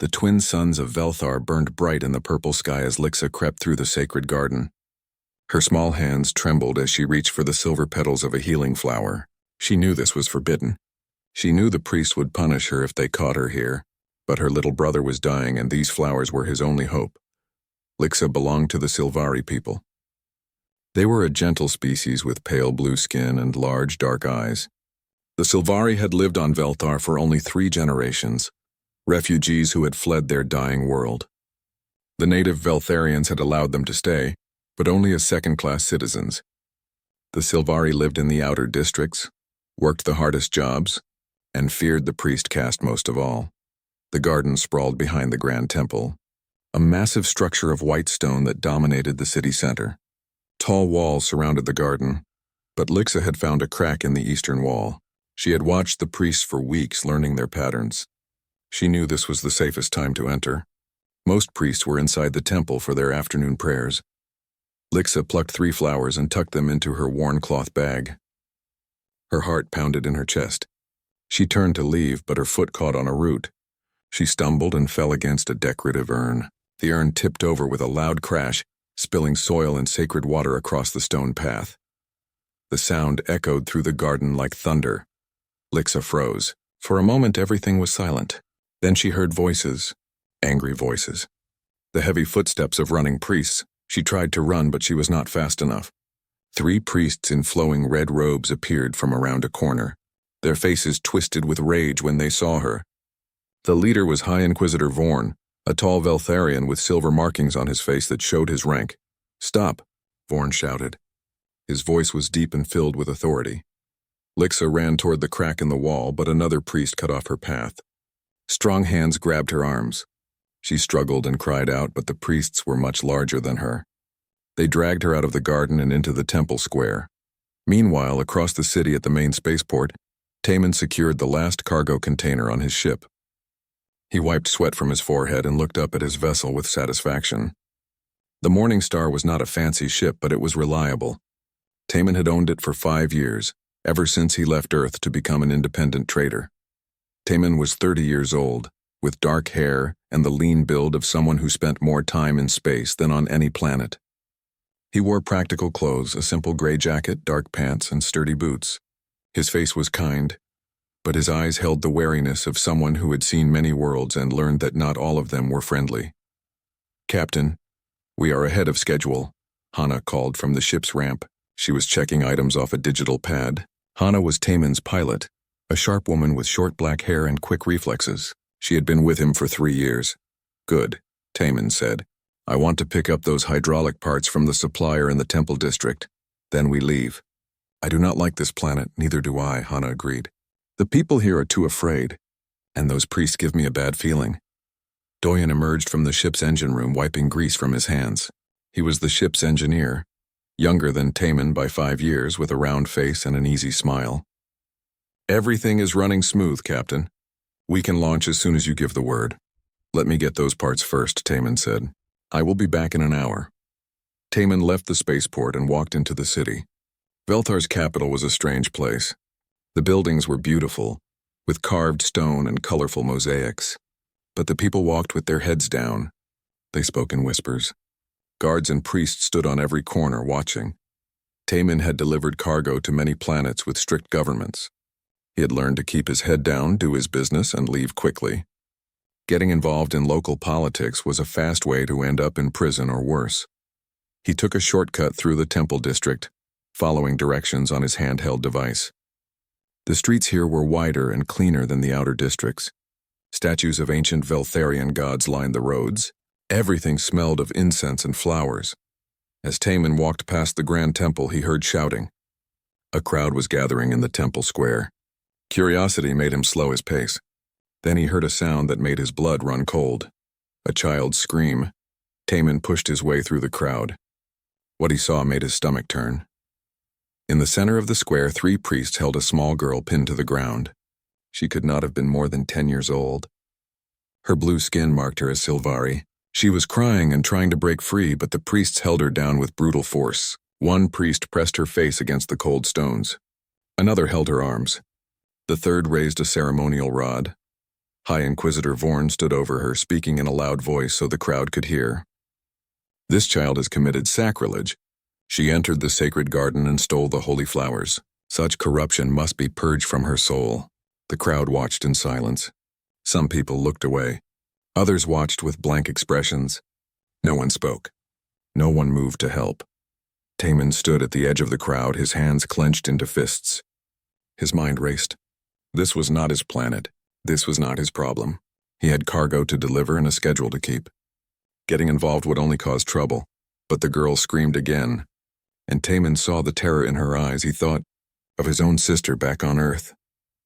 The twin suns of Velthar burned bright in the purple sky as Lixa crept through the sacred garden. Her small hands trembled as she reached for the silver petals of a healing flower. She knew this was forbidden. She knew the priest would punish her if they caught her here, but her little brother was dying and these flowers were his only hope. Lixa belonged to the Silvari people. They were a gentle species with pale blue skin and large dark eyes. The Silvari had lived on Velthar for only 3 generations, refugees who had fled their dying world. The native Veltharians had allowed them to stay, but only as second-class citizens. The Silvari lived in the outer districts, worked the hardest jobs, and feared the priest caste most of all. The garden sprawled behind the Grand Temple, a massive structure of white stone that dominated the city center. Tall walls surrounded the garden, but Lixa had found a crack in the eastern wall. She had watched the priests for weeks, learning their patterns. She knew this was the safest time to enter. Most priests were inside the temple for their afternoon prayers. Lixa plucked 3 flowers and tucked them into her worn cloth bag. Her heart pounded in her chest. She turned to leave, but her foot caught on a root. She stumbled and fell against a decorative urn. The urn tipped over with a loud crash, spilling soil and sacred water across the stone path. The sound echoed through the garden like thunder. Lixa froze. For a moment, everything was silent. Then she heard voices, angry voices. The heavy footsteps of running priests. She tried to run, but she was not fast enough. 3 priests in flowing red robes appeared from around a corner. Their faces twisted with rage when they saw her. The leader was High Inquisitor Vorn, a tall Veltharian with silver markings on his face that showed his rank. "Stop," Vorn shouted. His voice was deep and filled with authority. Lixa ran toward the crack in the wall, but another priest cut off her path. Strong hands grabbed her arms. She struggled and cried out, but the priests were much larger than her. They dragged her out of the garden and into the temple square. Meanwhile, across the city at the main spaceport, Taman secured the last cargo container on his ship. He wiped sweat from his forehead and looked up at his vessel with satisfaction. The Morning Star was not a fancy ship, but it was reliable. Taman had owned it for 5 years, ever since he left Earth to become an independent trader. Taman was 30 years old, with dark hair and the lean build of someone who spent more time in space than on any planet. He wore practical clothes, a simple gray jacket, dark pants, and sturdy boots. His face was kind, but his eyes held the wariness of someone who had seen many worlds and learned that not all of them were friendly. "Captain, we are ahead of schedule," Hana called from the ship's ramp. She was checking items off a digital pad. Hana was Taman's pilot, a sharp woman with short black hair and quick reflexes. She had been with him for 3 years. "Good," Taman said. "I want to pick up those hydraulic parts from the supplier in the temple district. Then we leave." "I do not like this planet, neither do I," Hana agreed. "The people here are too afraid, and those priests give me a bad feeling." Doyen emerged from the ship's engine room, wiping grease from his hands. He was the ship's engineer, younger than Taman by 5 years, with a round face and an easy smile. "Everything is running smooth, Captain. We can launch as soon as you give the word." "Let me get those parts first," Taman said. "I will be back in an hour." Taman left the spaceport and walked into the city. Velthar's capital was a strange place. The buildings were beautiful, with carved stone and colorful mosaics. But the people walked with their heads down. They spoke in whispers. Guards and priests stood on every corner watching. Taman had delivered cargo to many planets with strict governments. He had learned to keep his head down, do his business, and leave quickly. Getting involved in local politics was a fast way to end up in prison or worse. He took a shortcut through the temple district, following directions on his handheld device. The streets here were wider and cleaner than the outer districts. Statues of ancient Veltharian gods lined the roads. Everything smelled of incense and flowers. As Taman walked past the Grand Temple, he heard shouting. A crowd was gathering in the temple square. Curiosity made him slow his pace. Then he heard a sound that made his blood run cold. A child's scream. Taman pushed his way through the crowd. What he saw made his stomach turn. In the center of the square, 3 priests held a small girl pinned to the ground. She could not have been more than 10 years old. Her blue skin marked her as Silvari. She was crying and trying to break free, but the priests held her down with brutal force. One priest pressed her face against the cold stones. Another held her arms. The third raised a ceremonial rod. High Inquisitor Vorn stood over her, speaking in a loud voice so the crowd could hear. This child has committed sacrilege. She entered the sacred garden and stole the holy flowers. Such corruption must be purged from her soul. The crowd watched in silence. Some people looked away. Others watched with blank expressions. No one spoke. No one moved to help. Taman stood at the edge of the crowd, his hands clenched into fists. His mind raced. This was not his planet. This was not his problem. He had cargo to deliver and a schedule to keep. Getting involved would only cause trouble. But the girl screamed again, and Taman saw the terror in her eyes. He thought of his own sister back on Earth.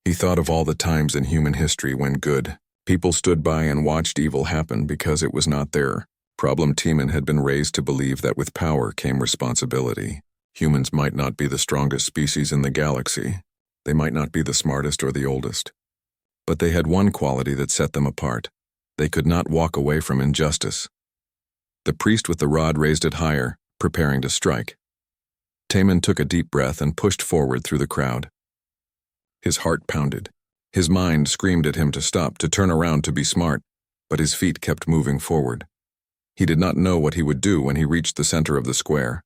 He thought of all the times in human history when good people stood by and watched evil happen because it was not their problem. Taman had been raised to believe that with power came responsibility. Humans might not be the strongest species in the galaxy. They might not be the smartest or the oldest. But they had one quality that set them apart. They could not walk away from injustice. The priest with the rod raised it higher, preparing to strike. Taman took a deep breath and pushed forward through the crowd. His heart pounded. His mind screamed at him to stop, to turn around, to be smart, but his feet kept moving forward. He did not know what he would do when he reached the center of the square.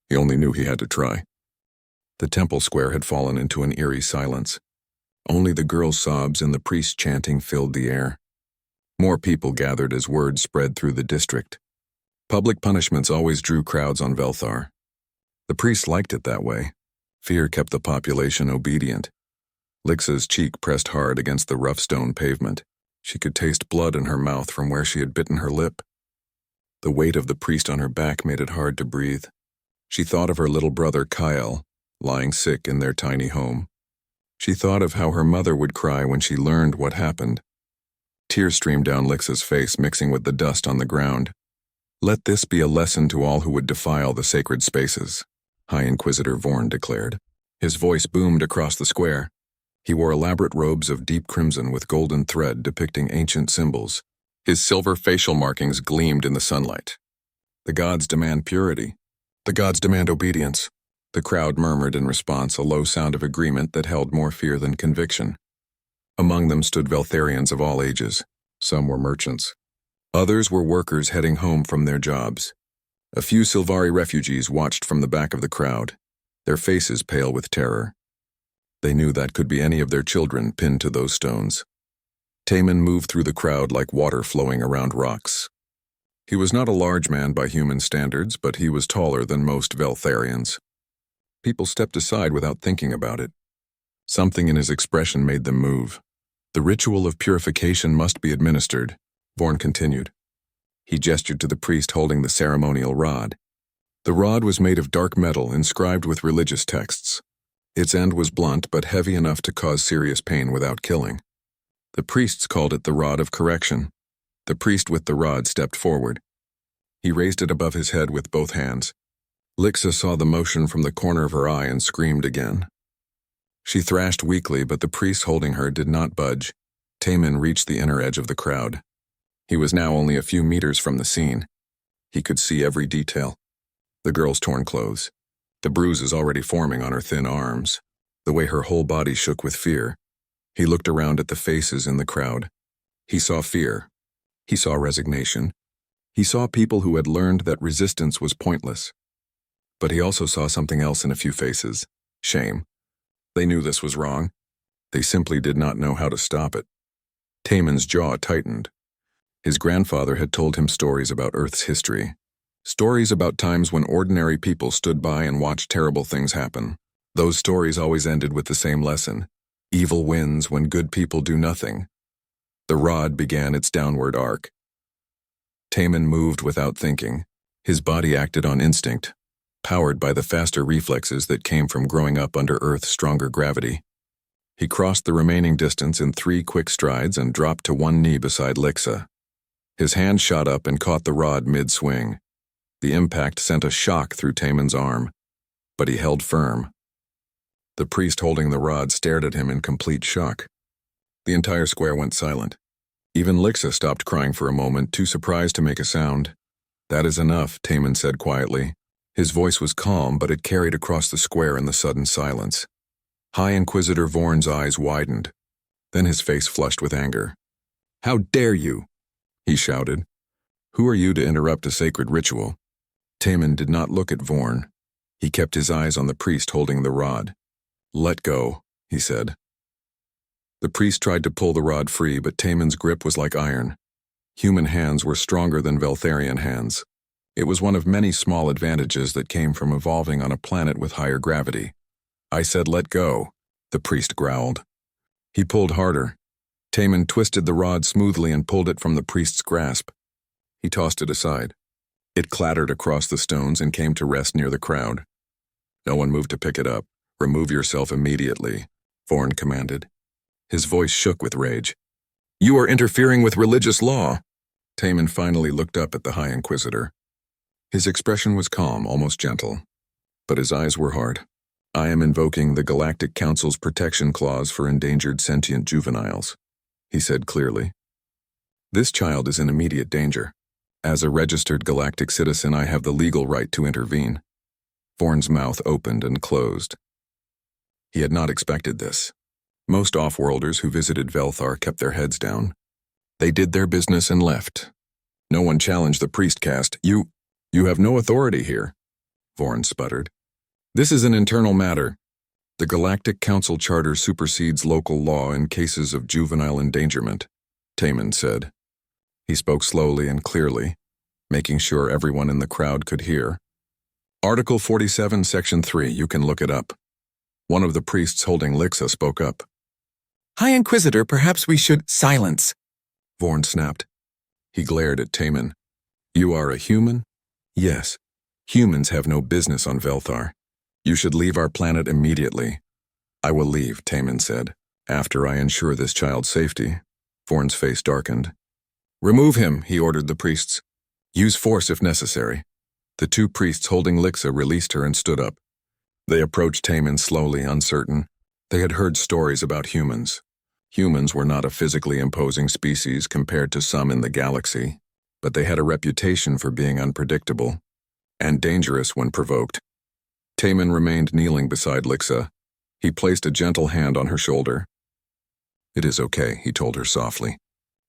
He only knew he had to try. The temple square had fallen into an eerie silence. Only the girl's sobs and the priest's chanting filled the air. More people gathered as word spread through the district. Public punishments always drew crowds on Velthar. The priests liked it that way. Fear kept the population obedient. Lixa's cheek pressed hard against the rough stone pavement. She could taste blood in her mouth from where she had bitten her lip. The weight of the priest on her back made it hard to breathe. She thought of her little brother Kyle, lying sick in their tiny home. She thought of how her mother would cry when she learned what happened. Tears streamed down Lixa's face, mixing with the dust on the ground. Let this be a lesson to all who would defile the sacred spaces, High Inquisitor Vorn declared. His voice boomed across the square. He wore elaborate robes of deep crimson with golden thread depicting ancient symbols. His silver facial markings gleamed in the sunlight. The gods demand purity. The gods demand obedience. The crowd murmured in response, a low sound of agreement that held more fear than conviction. Among them stood Veltharians of all ages. Some were merchants. Others were workers heading home from their jobs. A few Silvari refugees watched from the back of the crowd, their faces pale with terror. They knew that could be any of their children pinned to those stones. Taman moved through the crowd like water flowing around rocks. He was not a large man by human standards, but he was taller than most Veltharians. People stepped aside without thinking about it. Something in his expression made them move. The ritual of purification must be administered, Vorn continued. He gestured to the priest holding the ceremonial rod. The rod was made of dark metal inscribed with religious texts. Its end was blunt but heavy enough to cause serious pain without killing. The priests called it the rod of correction. The priest with the rod stepped forward. He raised it above his head with both hands. Lixa saw the motion from the corner of her eye and screamed again. She thrashed weakly, but the priest holding her did not budge. Taman reached the inner edge of the crowd. He was now only a few meters from the scene. He could see every detail. The girl's torn clothes, the bruises already forming on her thin arms, the way her whole body shook with fear. He looked around at the faces in the crowd. He saw fear. He saw resignation. He saw people who had learned that resistance was pointless. But he also saw something else in a few faces: shame. They knew this was wrong. They simply did not know how to stop it. Taman's jaw tightened. His grandfather had told him stories about Earth's history. Stories about times when ordinary people stood by and watched terrible things happen. Those stories always ended with the same lesson: evil wins when good people do nothing. The rod began its downward arc. Taman moved without thinking. His body acted on instinct, powered by the faster reflexes that came from growing up under Earth's stronger gravity. He crossed the remaining distance in 3 quick strides and dropped to one knee beside Lixa. His hand shot up and caught the rod mid-swing. The impact sent a shock through Taman's arm, but he held firm. The priest holding the rod stared at him in complete shock. The entire square went silent. Even Lixa stopped crying for a moment, too surprised to make a sound. "That is enough," Taman said quietly. His voice was calm, but it carried across the square in the sudden silence. High Inquisitor Vorn's eyes widened. Then his face flushed with anger. "How dare you?" he shouted. "Who are you to interrupt a sacred ritual?" Taman did not look at Vorn. He kept his eyes on the priest holding the rod. "Let go," he said. The priest tried to pull the rod free, but Taman's grip was like iron. Human hands were stronger than Veltharian hands. It was one of many small advantages that came from evolving on a planet with higher gravity. "I said let go," the priest growled. He pulled harder. Taman twisted the rod smoothly and pulled it from the priest's grasp. He tossed it aside. It clattered across the stones and came to rest near the crowd. No one moved to pick it up. "Remove yourself immediately," Vorn commanded. His voice shook with rage. "You are interfering with religious law." Taman finally looked up at the High Inquisitor. His expression was calm, almost gentle, but his eyes were hard. "I am invoking the Galactic Council's protection clause for endangered sentient juveniles," he said clearly. "This child is in immediate danger. As a registered galactic citizen, I have the legal right to intervene." Vorn's mouth opened and closed. He had not expected this. Most off-worlders who visited Velthar kept their heads down. They did their business and left. No one challenged the priest caste. You have no authority here," Vorn sputtered. "This is an internal matter. The Galactic Council Charter supersedes local law in cases of juvenile endangerment," Taman said. He spoke slowly and clearly, making sure everyone in the crowd could hear. "Article 47, Section 3, you can look it up." One of the priests holding Lixa spoke up. "High Inquisitor, perhaps we should—" "Silence!" Vorn snapped. He glared at Taman. "You are a human?" "Yes. Humans have no business on Velthar. You should leave our planet immediately." "I will leave," Taman said. "After I ensure this child's safety." Vorn's face darkened. "Remove him," he ordered the priests. "Use force if necessary." The two priests holding Lixa released her and stood up. They approached Taman slowly, uncertain. They had heard stories about humans. Humans were not a physically imposing species compared to some in the galaxy, but they had a reputation for being unpredictable and dangerous when provoked. Taman remained kneeling beside Lixa. He placed a gentle hand on her shoulder. "It is okay," he told her softly.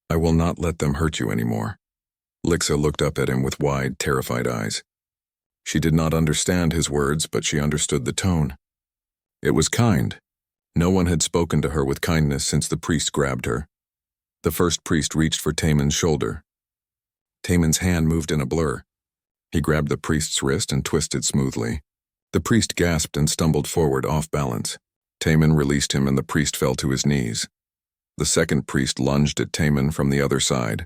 "I will not let them hurt you anymore." Lixa looked up at him with wide, terrified eyes. She did not understand his words, but she understood the tone. It was kind. No one had spoken to her with kindness since the priest grabbed her. The first priest reached for Taman's shoulder. Taman's hand moved in a blur. He grabbed the priest's wrist and twisted smoothly. The priest gasped and stumbled forward off balance. Taman released him and the priest fell to his knees. The second priest lunged at Taman from the other side.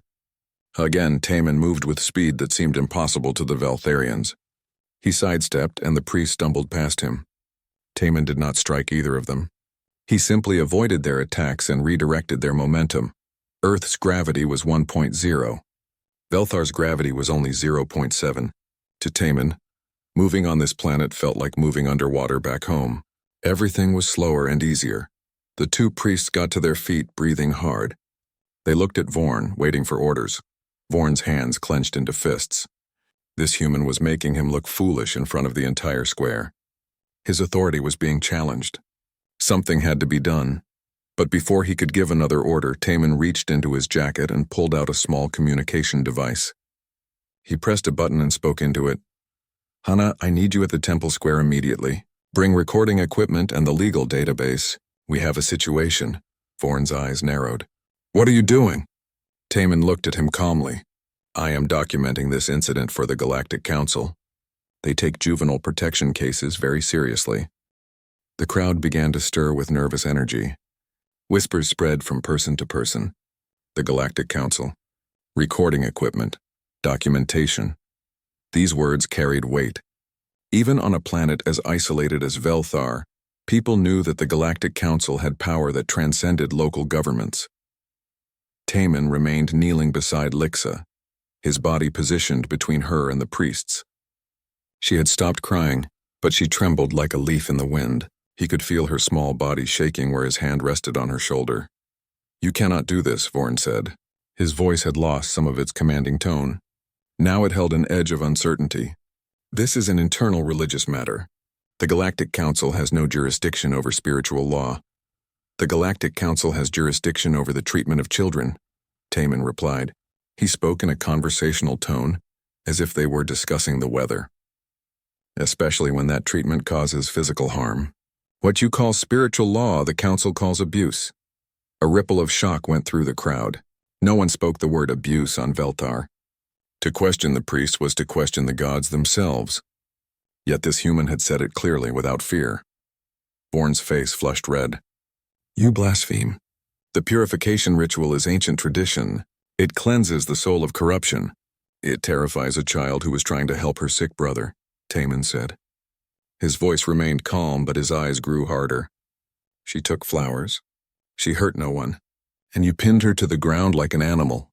Again, Taman moved with speed that seemed impossible to the Veltharians. He sidestepped and the priest stumbled past him. Taman did not strike either of them. He simply avoided their attacks and redirected their momentum. Earth's gravity was 1.0. Velthar's gravity was only 0.7. To Taman, moving on this planet felt like moving underwater back home. Everything was slower and easier. The two priests got to their feet, breathing hard. They looked at Vorn, waiting for orders. Vorn's hands clenched into fists. This human was making him look foolish in front of the entire square. His authority was being challenged. Something had to be done. But before he could give another order, Taman reached into his jacket and pulled out a small communication device. He pressed a button and spoke into it. "Hana, I need you at the Temple Square immediately. Bring recording equipment and the legal database. We have a situation." Vorn's eyes narrowed. "What are you doing?" Taman looked at him calmly. "I am documenting this incident for the Galactic Council. They take juvenile protection cases very seriously." The crowd began to stir with nervous energy. Whispers spread from person to person. The Galactic Council. Recording equipment. Documentation. These words carried weight. Even on a planet as isolated as Velthar, people knew that the Galactic Council had power that transcended local governments. Taman remained kneeling beside Lixa, his body positioned between her and the priests. She had stopped crying, but she trembled like a leaf in the wind. He could feel her small body shaking where his hand rested on her shoulder. "You cannot do this," Vorn said. His voice had lost some of its commanding tone. Now it held an edge of uncertainty. "This is an internal religious matter. The Galactic Council has no jurisdiction over spiritual law. The Galactic Council has jurisdiction over the treatment of children, Taman replied. He spoke in a conversational tone, as if they were discussing the weather. Especially when that treatment causes physical harm. What you call spiritual law, the Council calls abuse. A ripple of shock went through the crowd. No one spoke the word abuse on Velthar. To question the priest was to question the gods themselves. Yet this human had said it clearly, without fear. Vorn's face flushed red. You blaspheme. The purification ritual is ancient tradition. It cleanses the soul of corruption. It terrifies a child who was trying to help her sick brother, Taman said. His voice remained calm, but his eyes grew harder. She took flowers. She hurt no one. And you pinned her to the ground like an animal.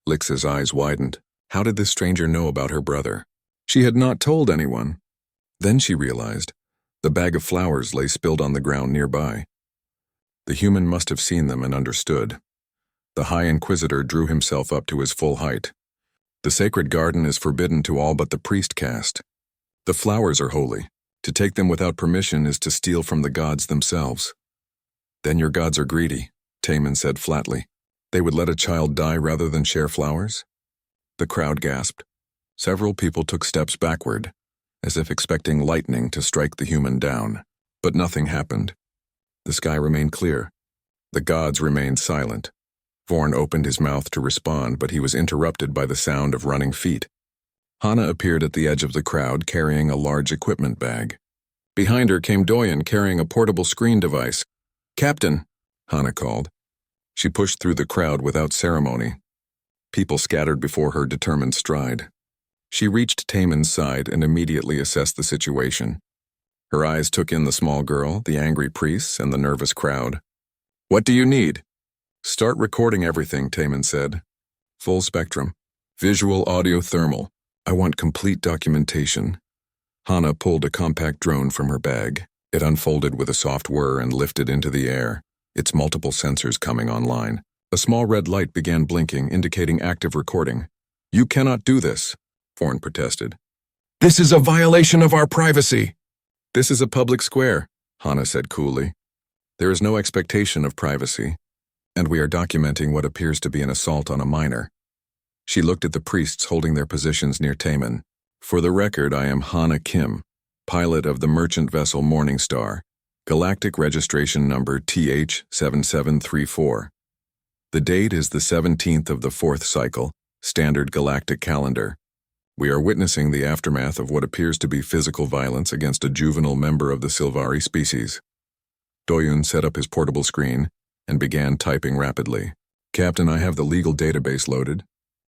Lixa's eyes widened. How did this stranger know about her brother? She had not told anyone. Then she realized. The bag of flowers lay spilled on the ground nearby. The human must have seen them and understood. The High Inquisitor drew himself up to his full height. The sacred garden is forbidden to all but the priest caste. The flowers are holy. To take them without permission is to steal from the gods themselves. Then your gods are greedy, Taman said flatly. They would let a child die rather than share flowers? The crowd gasped. Several people took steps backward, as if expecting lightning to strike the human down. But nothing happened. The sky remained clear. The gods remained silent. Vorn opened his mouth to respond, but he was interrupted by the sound of running feet. Hana appeared at the edge of the crowd carrying a large equipment bag. Behind her came Doyen carrying a portable screen device. Captain, Hana called. She pushed through the crowd without ceremony. People scattered before her determined stride. She reached Taman's side and immediately assessed the situation. Her eyes took in the small girl, the angry priests, and the nervous crowd. What do you need? Start recording everything, Taman said. Full spectrum. Visual, audio, thermal. I want complete documentation. Hana pulled a compact drone from her bag. It unfolded with a soft whir and lifted into the air, its multiple sensors coming online. A small red light began blinking, indicating active recording. You cannot do this, Vorn protested. This is a violation of our privacy. This is a public square, Hana said coolly. There is no expectation of privacy, and we are documenting what appears to be an assault on a minor. She looked at the priests holding their positions near Taman. For the record, I am Hana Kim, pilot of the merchant vessel Morning Star, Galactic registration number TH7734. The date is the 17th of the 4th cycle, standard galactic calendar. We are witnessing the aftermath of what appears to be physical violence against a juvenile member of the Sylvari species. Doyun set up his portable screen and began typing rapidly. Captain, I have the legal database loaded.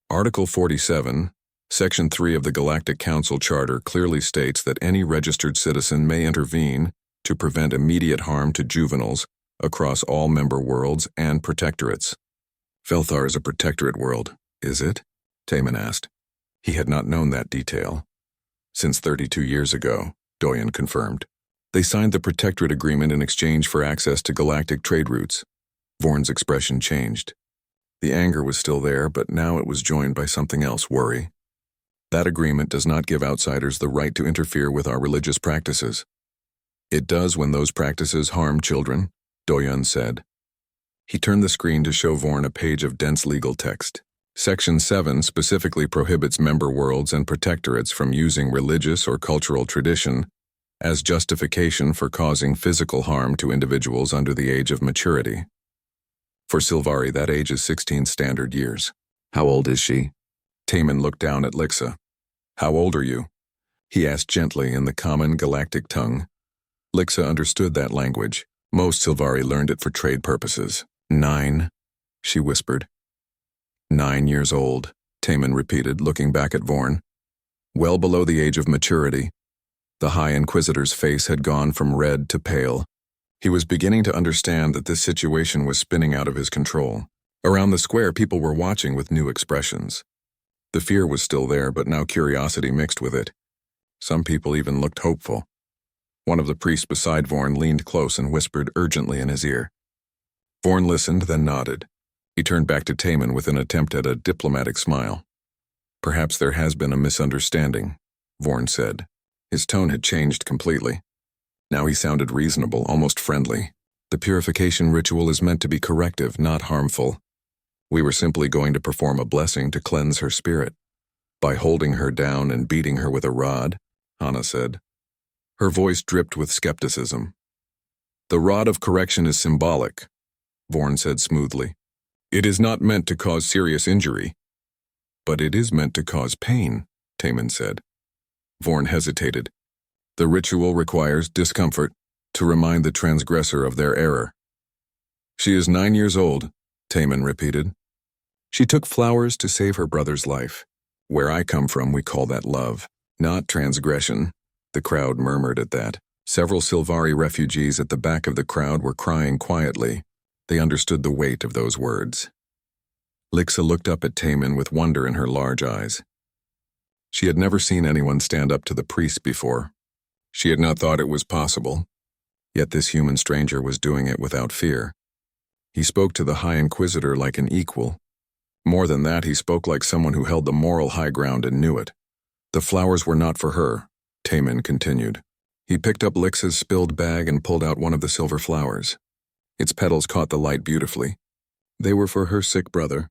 Article 47, Section 3 of the Galactic Council Charter clearly states that any registered citizen may intervene to prevent immediate harm to juveniles across all member worlds and protectorates. Velthar is a protectorate world, is it? Taman asked. He had not known that detail. Since 32 years ago, Doyen confirmed. They signed the protectorate agreement in exchange for access to galactic trade routes. Vorn's expression changed. The anger was still there, but now it was joined by something else, worry. That agreement does not give outsiders the right to interfere with our religious practices. It does when those practices harm children, Doyen said. He turned the screen to show Vorn a page of dense legal text. Section 7 specifically prohibits member worlds and protectorates from using religious or cultural tradition as justification for causing physical harm to individuals under the age of maturity. For Sylvari, that age is 16 standard years. How old is she? Taman looked down at Lixa. How old are you? He asked gently in the common galactic tongue. Lixa understood that language. Most Sylvari learned it for trade purposes. 9, she whispered. 9 years old, Taman repeated, looking back at Vorn. Well below the age of maturity. The High Inquisitor's face had gone from red to pale. He was beginning to understand that this situation was spinning out of his control. Around the square, people were watching with new expressions. The fear was still there, but now curiosity mixed with it. Some people even looked hopeful. One of the priests beside Vorn leaned close and whispered urgently in his ear. Vorn listened, then nodded. He turned back to Taman with an attempt at a diplomatic smile. Perhaps there has been a misunderstanding, Vorn said. His tone had changed completely. Now he sounded reasonable, almost friendly. The purification ritual is meant to be corrective, not harmful. We were simply going to perform a blessing to cleanse her spirit. By holding her down and beating her with a rod, Hannah said. Her voice dripped with skepticism. The rod of correction is symbolic, Vorn said smoothly. It is not meant to cause serious injury. But it is meant to cause pain, Taman said. Vorn hesitated. The ritual requires discomfort to remind the transgressor of their error. She is 9 years old, Taman repeated. She took flowers to save her brother's life. Where I come from, we call that love, not transgression. The crowd murmured at that. Several Silvari refugees at the back of the crowd were crying quietly. They understood the weight of those words. Lixa looked up at Taman with wonder in her large eyes. She had never seen anyone stand up to the priest before. She had not thought it was possible. Yet this human stranger was doing it without fear. He spoke to the High Inquisitor like an equal. More than that, he spoke like someone who held the moral high ground and knew it. The flowers were not for her, Taman continued. He picked up Lixa's spilled bag and pulled out one of the silver flowers. Its petals caught the light beautifully. They were for her sick brother,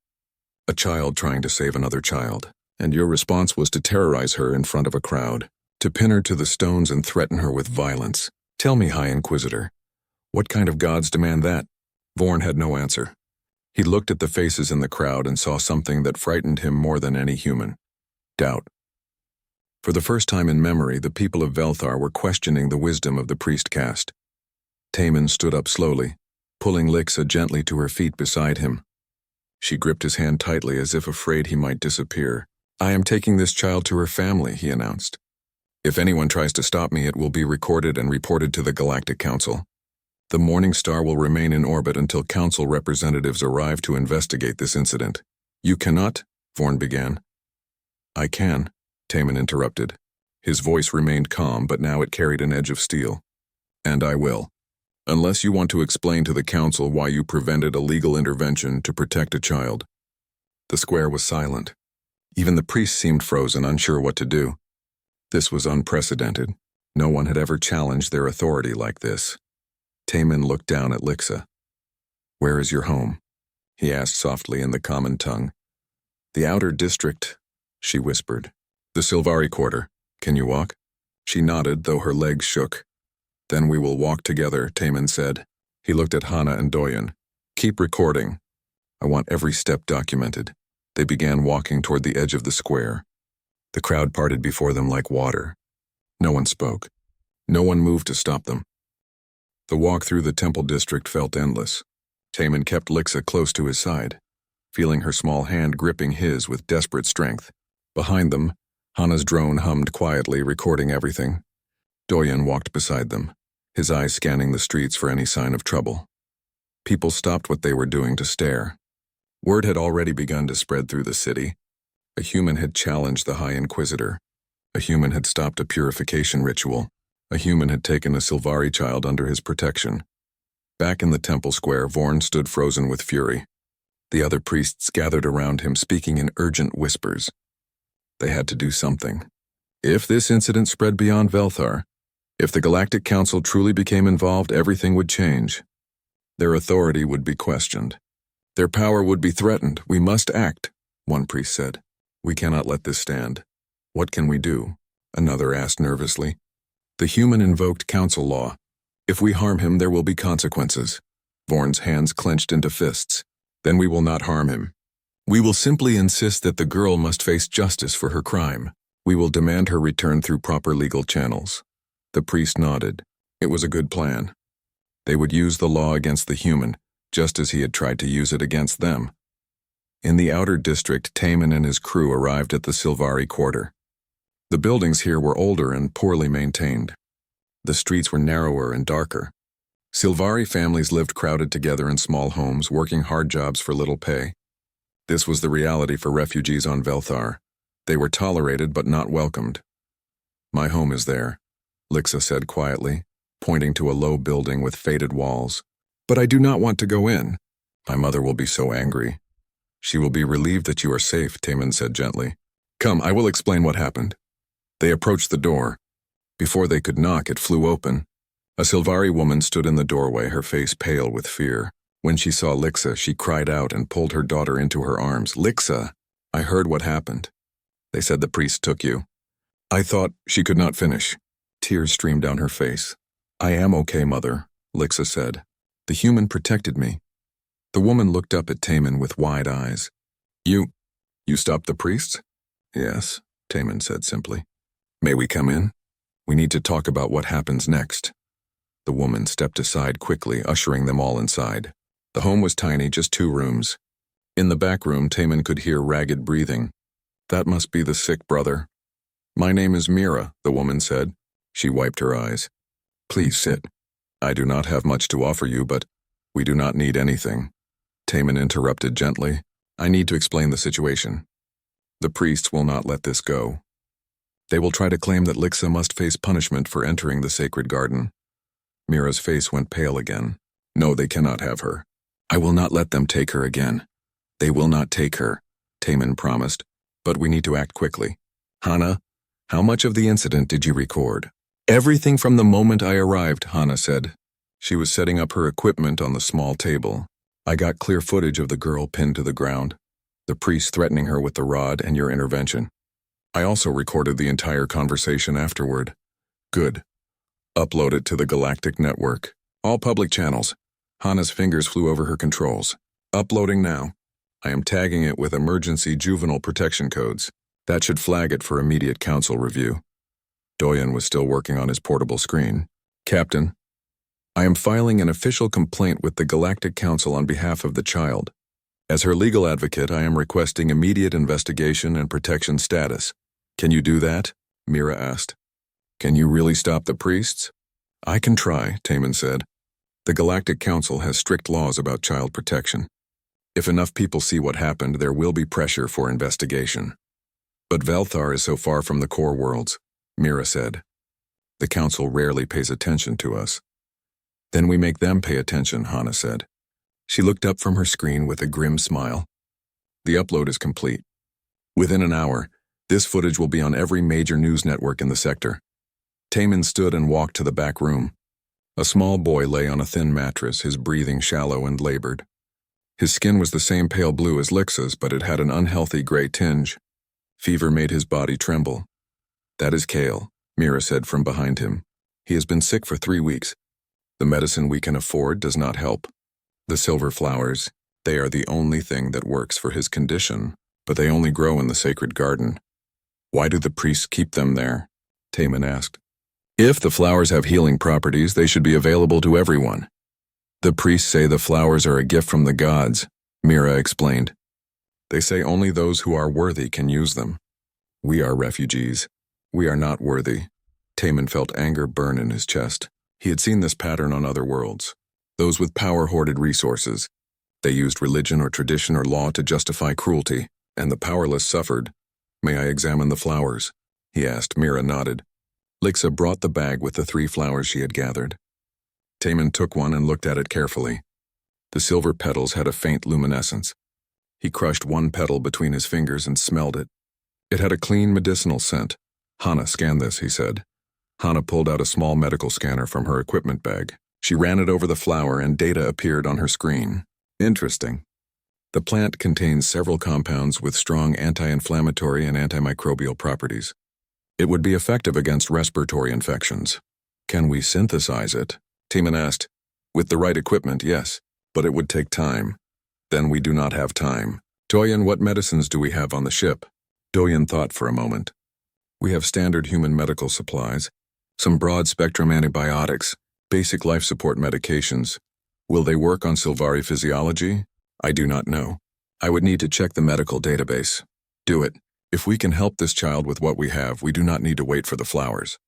a child trying to save another child, and your response was to terrorize her in front of a crowd, to pin her to the stones and threaten her with violence. Tell me, High Inquisitor, what kind of gods demand that? Vorn had no answer. He looked at the faces in the crowd and saw something that frightened him more than any human. Doubt. For the first time in memory, the people of Velthar were questioning the wisdom of the priest caste. Taman stood up slowly, pulling Lixa gently to her feet beside him. She gripped his hand tightly as if afraid he might disappear. I am taking this child to her family, he announced. If anyone tries to stop me, it will be recorded and reported to the Galactic Council. The Morning Star will remain in orbit until Council representatives arrive to investigate this incident. You cannot, Vorn began. I can, Taman interrupted. His voice remained calm, but now it carried an edge of steel. And I will. Unless you want to explain to the Council why you prevented a legal intervention to protect a child. The square was silent. Even the priests seemed frozen, unsure what to do. This was unprecedented. No one had ever challenged their authority like this. Taman looked down at Lixa. Where is your home? He asked softly in the common tongue. The outer district, she whispered. The Silvari Quarter. Can you walk? She nodded, though her legs shook. Then we will walk together, Taman said. He looked at Hannah and Doyen. Keep recording. I want every step documented. They began walking toward the edge of the square. The crowd parted before them like water. No one spoke. No one moved to stop them. The walk through the temple district felt endless. Taman kept Lixa close to his side, feeling her small hand gripping his with desperate strength. Behind them, Hannah's drone hummed quietly, recording everything. Doyen walked beside them, his eyes scanning the streets for any sign of trouble. People stopped what they were doing to stare. Word had already begun to spread through the city. A human had challenged the High Inquisitor. A human had stopped a purification ritual. A human had taken a Silvari child under his protection. Back in the temple square, Vorn stood frozen with fury. The other priests gathered around him, speaking in urgent whispers. They had to do something. If this incident spread beyond Velthar, if the Galactic Council truly became involved, everything would change. Their authority would be questioned. Their power would be threatened. We must act, one priest said. We cannot let this stand. What can we do? Another asked nervously. The human invoked council law. If we harm him, there will be consequences. Vorn's hands clenched into fists. Then we will not harm him. We will simply insist that the girl must face justice for her crime. We will demand her return through proper legal channels. The priest nodded. It was a good plan. They would use the law against the human, just as he had tried to use it against them. In the outer district, Taman and his crew arrived at the Silvari Quarter. The buildings here were older and poorly maintained. The streets were narrower and darker. Silvari families lived crowded together in small homes, working hard jobs for little pay. This was the reality for refugees on Velthar. They were tolerated but not welcomed. My home is there, Lixa said quietly, pointing to a low building with faded walls. But I do not want to go in. My mother will be so angry. She will be relieved that you are safe, Taman said gently. Come, I will explain what happened. They approached the door. Before they could knock, it flew open. A Silvari woman stood in the doorway, her face pale with fear. When she saw Lixa, she cried out and pulled her daughter into her arms. Lixa, I heard what happened. They said the priest took you. I thought she could not finish. Tears streamed down her face. I am okay, mother, Lixa said. The human protected me. The woman looked up at Taman with wide eyes. You stopped the priests? Yes, Taman said simply. May we come in? We need to talk about what happens next. The woman stepped aside quickly, ushering them all inside. The home was tiny, just 2 rooms. In the back room, Taman could hear ragged breathing. That must be the sick brother. My name is Mira, the woman said. She wiped her eyes. Please sit. I do not have much to offer you, but we do not need anything. Taman interrupted gently. I need to explain the situation. The priests will not let this go. They will try to claim that Lixa must face punishment for entering the sacred garden. Mira's face went pale again. No, they cannot have her. I will not let them take her again. They will not take her, Taman promised, but we need to act quickly. Hana, how much of the incident did you record? Everything from the moment I arrived, Hana said. She was setting up her equipment on the small table. I got clear footage of the girl pinned to the ground, the priest threatening her with the rod, and your intervention. I also recorded the entire conversation afterward. Good. Upload it to the Galactic Network. All public channels. Hana's fingers flew over her controls. Uploading now. I am tagging it with emergency juvenile protection codes. That should flag it for immediate council review. Doyen was still working on his portable screen. Captain, I am filing an official complaint with the Galactic Council on behalf of the child. As her legal advocate, I am requesting immediate investigation and protection status. Can you do that? Mira asked. Can you really stop the priests? I can try, Taman said. The Galactic Council has strict laws about child protection. If enough people see what happened, there will be pressure for investigation. But Velthar is so far from the core worlds, Mira said. The Council rarely pays attention to us. Then we make them pay attention, Hana said. She looked up from her screen with a grim smile. The upload is complete. Within an hour, this footage will be on every major news network in the sector. Taman stood and walked to the back room. A small boy lay on a thin mattress, his breathing shallow and labored. His skin was the same pale blue as Lixa's, but it had an unhealthy gray tinge. Fever made his body tremble. That is Kale, Mira said from behind him. He has been sick for 3 weeks. The medicine we can afford does not help. The silver flowers, they are the only thing that works for his condition, but they only grow in the sacred garden. Why do the priests keep them there? Taman asked. If the flowers have healing properties, they should be available to everyone. The priests say the flowers are a gift from the gods, Mira explained. They say only those who are worthy can use them. We are refugees. We are not worthy. Taman felt anger burn in his chest. He had seen this pattern on other worlds. Those with power hoarded resources. They used religion or tradition or law to justify cruelty, and the powerless suffered. May I examine the flowers? He asked. Mira nodded. Lixa brought the bag with the 3 flowers she had gathered. Taman took one and looked at it carefully. The silver petals had a faint luminescence. He crushed one petal between his fingers and smelled it. It had a clean medicinal scent. Hana, scan this, he said. Hana pulled out a small medical scanner from her equipment bag. She ran it over the flower and data appeared on her screen. Interesting. The plant contains several compounds with strong anti-inflammatory and antimicrobial properties. It would be effective against respiratory infections. Can we synthesize it? Taman asked. With the right equipment, yes, but it would take time. Then we do not have time. Doyen, what medicines do we have on the ship? Doyen thought for a moment. We have standard human medical supplies, some broad-spectrum antibiotics, basic life support medications. Will they work on Silvari physiology? I do not know. I would need to check the medical database. Do it. If we can help this child with what we have, we do not need to wait for the flowers.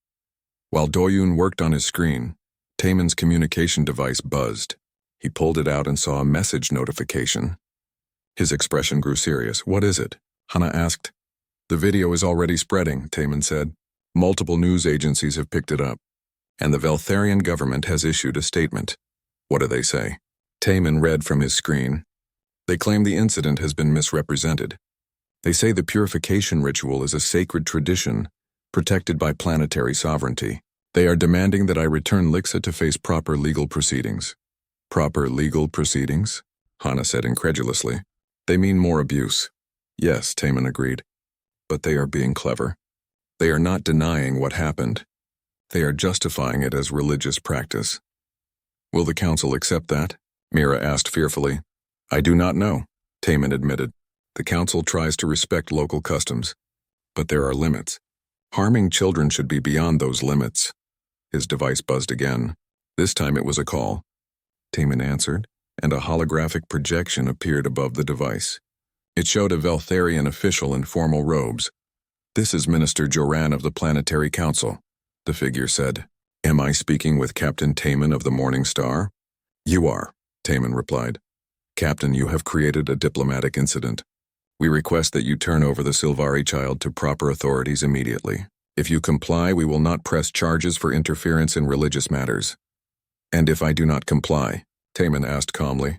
While Doyun worked on his screen, Taman's communication device buzzed. He pulled it out and saw a message notification. His expression grew serious. What is it? Hana asked. The video is already spreading, Taman said. Multiple news agencies have picked it up. And the Veltharian government has issued a statement. What do they say? Taman read from his screen. They claim the incident has been misrepresented. They say the purification ritual is a sacred tradition, protected by planetary sovereignty. They are demanding that I return Lixa to face proper legal proceedings. Proper legal proceedings? Hana said incredulously. They mean more abuse. Yes, Taman agreed. But they are being clever. They are not denying what happened. They are justifying it as religious practice. Will the council accept that? Mira asked fearfully. I do not know, Taman admitted. The council tries to respect local customs. But there are limits. Harming children should be beyond those limits. His device buzzed again. This time it was a call. Taman answered, and a holographic projection appeared above the device. It showed a Veltharian official in formal robes. This is Minister Joran of the Planetary Council, the figure said. Am I speaking with Captain Taman of the Morning Star? You are, Taman replied. Captain, you have created a diplomatic incident. We request that you turn over the Silvari child to proper authorities immediately. If you comply, we will not press charges for interference in religious matters. And if I do not comply, Taman asked calmly,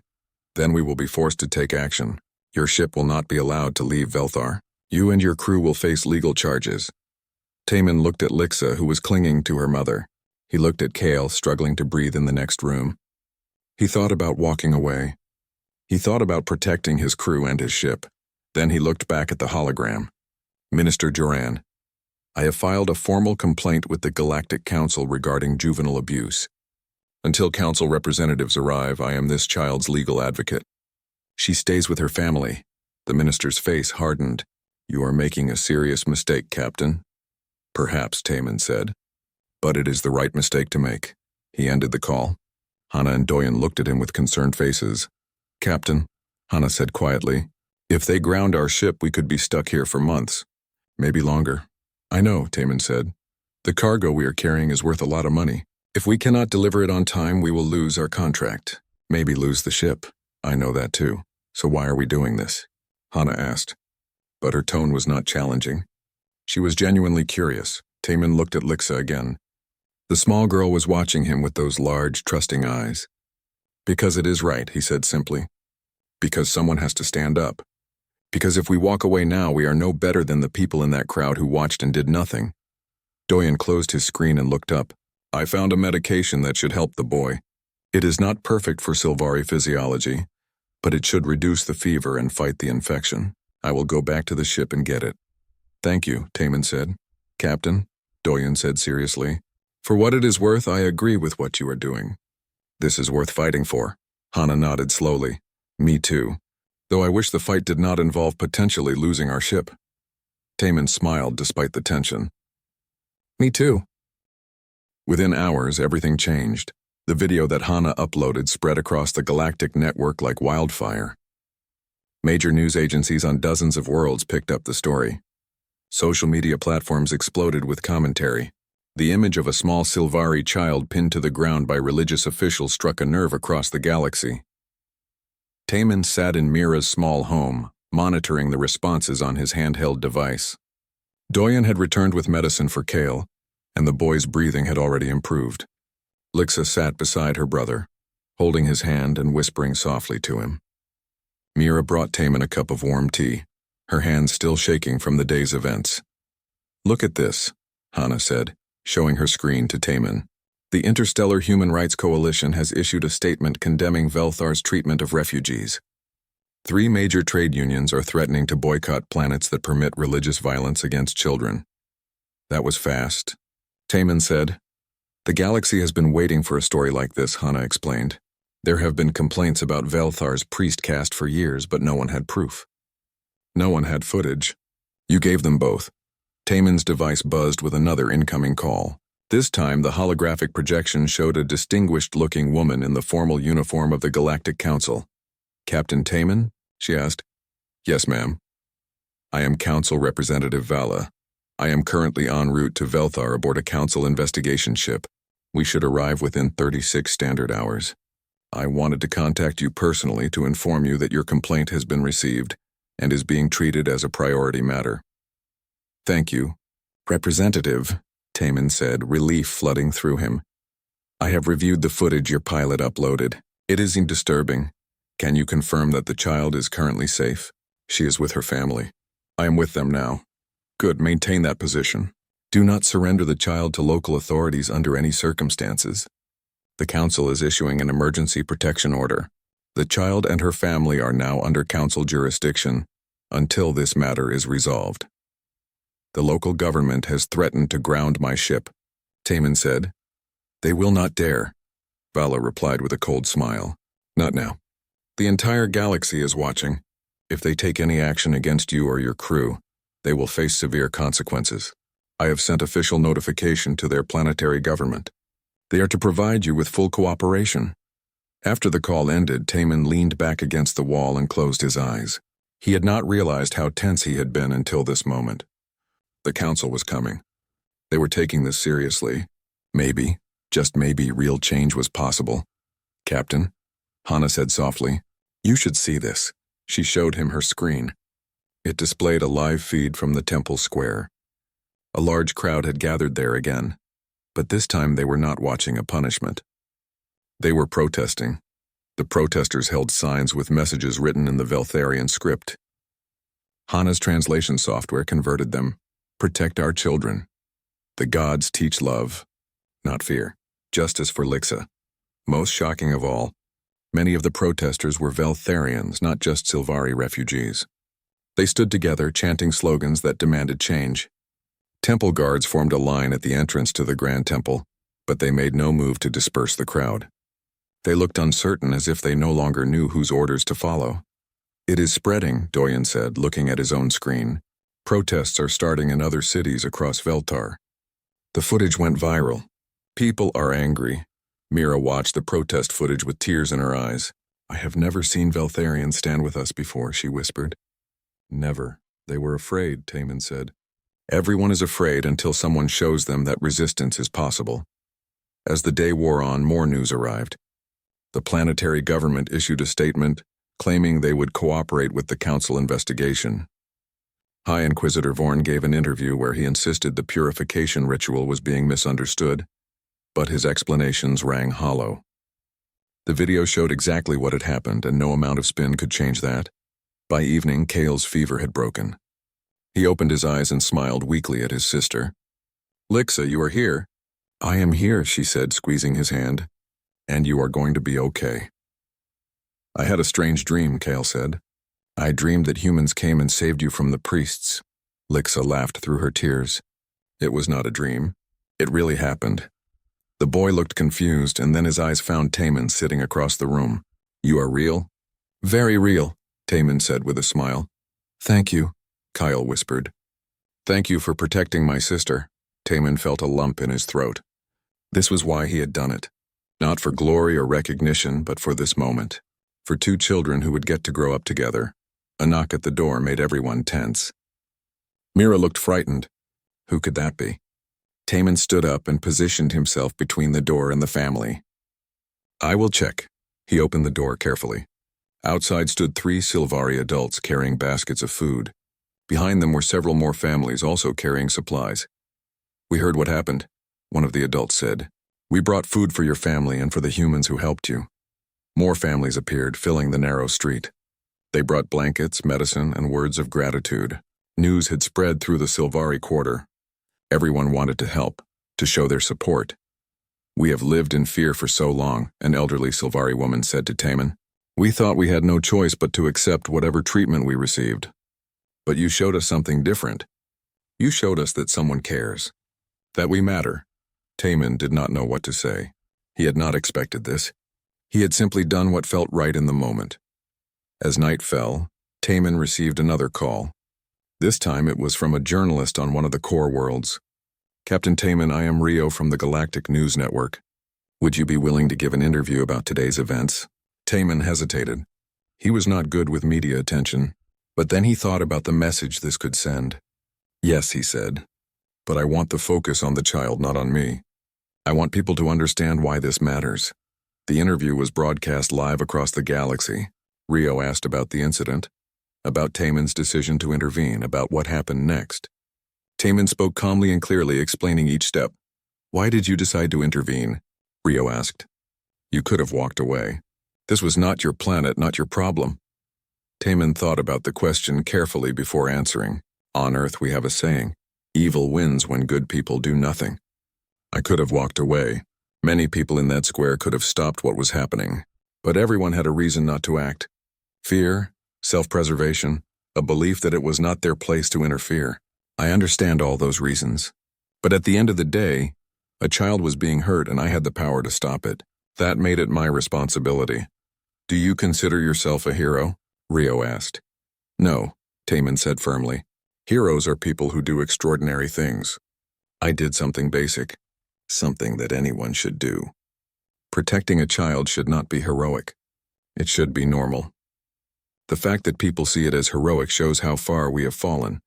then we will be forced to take action. Your ship will not be allowed to leave Velthar. You and your crew will face legal charges. Taman looked at Lixa, who was clinging to her mother. He looked at Kale, struggling to breathe in the next room. He thought about walking away. He thought about protecting his crew and his ship. Then he looked back at the hologram. Minister Joran, I have filed a formal complaint with the Galactic Council regarding juvenile abuse. Until council representatives arrive, I am this child's legal advocate. She stays with her family. The minister's face hardened. You are making a serious mistake, Captain. Perhaps, Taman said. But it is the right mistake to make. He ended the call. Hana and Doyen looked at him with concerned faces. Captain, Hana said quietly, if they ground our ship, we could be stuck here for months. Maybe longer. I know, Taman said. The cargo we are carrying is worth a lot of money. If we cannot deliver it on time, we will lose our contract. Maybe lose the ship. I know that too. So why are we doing this? Hana asked. But her tone was not challenging. She was genuinely curious. Taman looked at Lixa again. The small girl was watching him with those large, trusting eyes. Because it is right, he said simply. Because someone has to stand up. Because if we walk away now, we are no better than the people in that crowd who watched and did nothing. Doyen closed his screen and looked up. I found a medication that should help the boy. It is not perfect for Silvari physiology, but it should reduce the fever and fight the infection. I will go back to the ship and get it. Thank you, Taman said. Captain, Doyen said seriously. For what it is worth, I agree with what you are doing. This is worth fighting for. Hana nodded slowly. Me too. Though I wish the fight did not involve potentially losing our ship. Taman smiled despite the tension. Me too. Within hours, everything changed. The video that Hana uploaded spread across the galactic network like wildfire. Major news agencies on dozens of worlds picked up the story. Social media platforms exploded with commentary. The image of a small Silvari child pinned to the ground by religious officials struck a nerve across the galaxy. Taman sat in Mira's small home, monitoring the responses on his handheld device. Doyen had returned with medicine for Kale, and the boy's breathing had already improved. Lixa sat beside her brother, holding his hand and whispering softly to him. Mira brought Taman a cup of warm tea, her hands still shaking from the day's events. Look at this, Hana said, showing her screen to Taman. The Interstellar Human Rights Coalition has issued a statement condemning Velthar's treatment of refugees. 3 major trade unions are threatening to boycott planets that permit religious violence against children. That was fast. Taman said. The galaxy has been waiting for a story like this, Hana explained. There have been complaints about Velthar's priest caste for years, but no one had proof. No one had footage. You gave them both. Taman's device buzzed with another incoming call. This time, the holographic projection showed a distinguished-looking woman in the formal uniform of the Galactic Council. Captain Taman? She asked. Yes, ma'am. I am Council Representative Vala. I am currently en route to Velthar aboard a Council investigation ship. We should arrive within 36 standard hours. I wanted to contact you personally to inform you that your complaint has been received and is being treated as a priority matter. Thank you, Representative, Taman said, relief flooding through him. I have reviewed the footage your pilot uploaded. It is disturbing. Can you confirm that the child is currently safe? She is with her family. I am with them now. Good, maintain that position. Do not surrender the child to local authorities under any circumstances. The council is issuing an emergency protection order. The child and her family are now under council jurisdiction until this matter is resolved. The local government has threatened to ground my ship, Taman said. They will not dare, Vala replied with a cold smile. Not now. The entire galaxy is watching. If they take any action against you or your crew, they will face severe consequences. I have sent official notification to their planetary government. They are to provide you with full cooperation. After the call ended, Taman leaned back against the wall and closed his eyes. He had not realized how tense he had been until this moment. The council was coming. They were taking this seriously. Maybe, just maybe, real change was possible. Captain, Hana said softly, you should see this. She showed him her screen. It displayed a live feed from the temple square. A large crowd had gathered there again, but this time they were not watching a punishment. They were protesting. The protesters held signs with messages written in the Veltharian script. Hana's translation software converted them. Protect our children. The gods teach love, not fear. Justice for Lixa. Most shocking of all, many of the protesters were Veltharians, not just Silvari refugees. They stood together, chanting slogans that demanded change. Temple guards formed a line at the entrance to the Grand Temple, but they made no move to disperse the crowd. They looked uncertain, as if they no longer knew whose orders to follow. It is spreading, Doyen said, looking at his own screen. Protests are starting in other cities across Veltar. The footage went viral. People are angry. Mira watched the protest footage with tears in her eyes. I have never seen Veltharians stand with us before, she whispered. Never. They were afraid, Taman said. Everyone is afraid until someone shows them that resistance is possible. As the day wore on, more news arrived. The planetary government issued a statement claiming they would cooperate with the council investigation. High Inquisitor Vorn gave an interview where he insisted the purification ritual was being misunderstood, but his explanations rang hollow. The video showed exactly what had happened, and no amount of spin could change that. By evening, Kale's fever had broken. He opened his eyes and smiled weakly at his sister. Lixa, you are here. I am here, she said, squeezing his hand. And you are going to be okay. I had a strange dream, Kale said. I dreamed that humans came and saved you from the priests. Lixa laughed through her tears. It was not a dream. It really happened. The boy looked confused, and then his eyes found Taman sitting across the room. You are real? Very real, Taman said with a smile. Thank you, Kyle whispered. Thank you for protecting my sister. Taman felt a lump in his throat. This was why he had done it. Not for glory or recognition, but for this moment. For two children who would get to grow up together. A knock at the door made everyone tense. Mira looked frightened. Who could that be? Taman stood up and positioned himself between the door and the family. I will check. He opened the door carefully. Outside stood 3 Silvari adults carrying baskets of food. Behind them were several more families also carrying supplies. We heard what happened, one of the adults said. We brought food for your family and for the humans who helped you. More families appeared, filling the narrow street. They brought blankets, medicine, and words of gratitude. News had spread through the Silvari quarter. Everyone wanted to help, to show their support. We have lived in fear for so long, an elderly Silvari woman said to Taman. We thought we had no choice but to accept whatever treatment we received. But you showed us something different. You showed us that someone cares. That we matter. Taman did not know what to say. He had not expected this. He had simply done what felt right in the moment. As night fell, Taman received another call. This time it was from a journalist on one of the core worlds. Captain Taman, I am Rio from the Galactic News Network. Would you be willing to give an interview about today's events? Taman hesitated. He was not good with media attention, but then he thought about the message this could send. Yes, he said, but I want the focus on the child, not on me. I want people to understand why this matters. The interview was broadcast live across the galaxy. Rio asked about the incident, about Taman's decision to intervene, about what happened next. Taman spoke calmly and clearly, explaining each step. Why did you decide to intervene? Rio asked. You could have walked away. This was not your planet, not your problem. Taman thought about the question carefully before answering. On Earth we have a saying, Evil wins when good people do nothing. I could have walked away. Many people in that square could have stopped what was happening. But everyone had a reason not to act. Fear, self-preservation, a belief that it was not their place to interfere. I understand all those reasons. But at the end of the day, a child was being hurt and I had the power to stop it. That made it my responsibility. Do you consider yourself a hero? Rio asked. No, Taman said firmly. Heroes are people who do extraordinary things. I did something basic, something that anyone should do. Protecting a child should not be heroic. It should be normal. The fact that people see it as heroic shows how far we have fallen.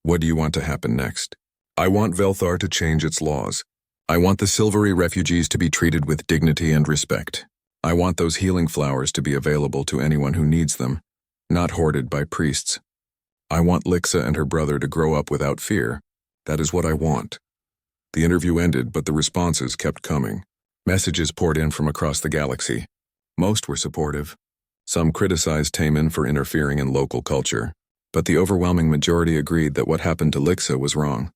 What do you want to happen next? I want Velthar to change its laws. I want the Silvery refugees to be treated with dignity and respect. I want those healing flowers to be available to anyone who needs them, not hoarded by priests. I want Lixa and her brother to grow up without fear. That is what I want. The interview ended, but the responses kept coming. Messages poured in from across the galaxy. Most were supportive. Some criticized Taman for interfering in local culture, but the overwhelming majority agreed that what happened to Lixa was wrong.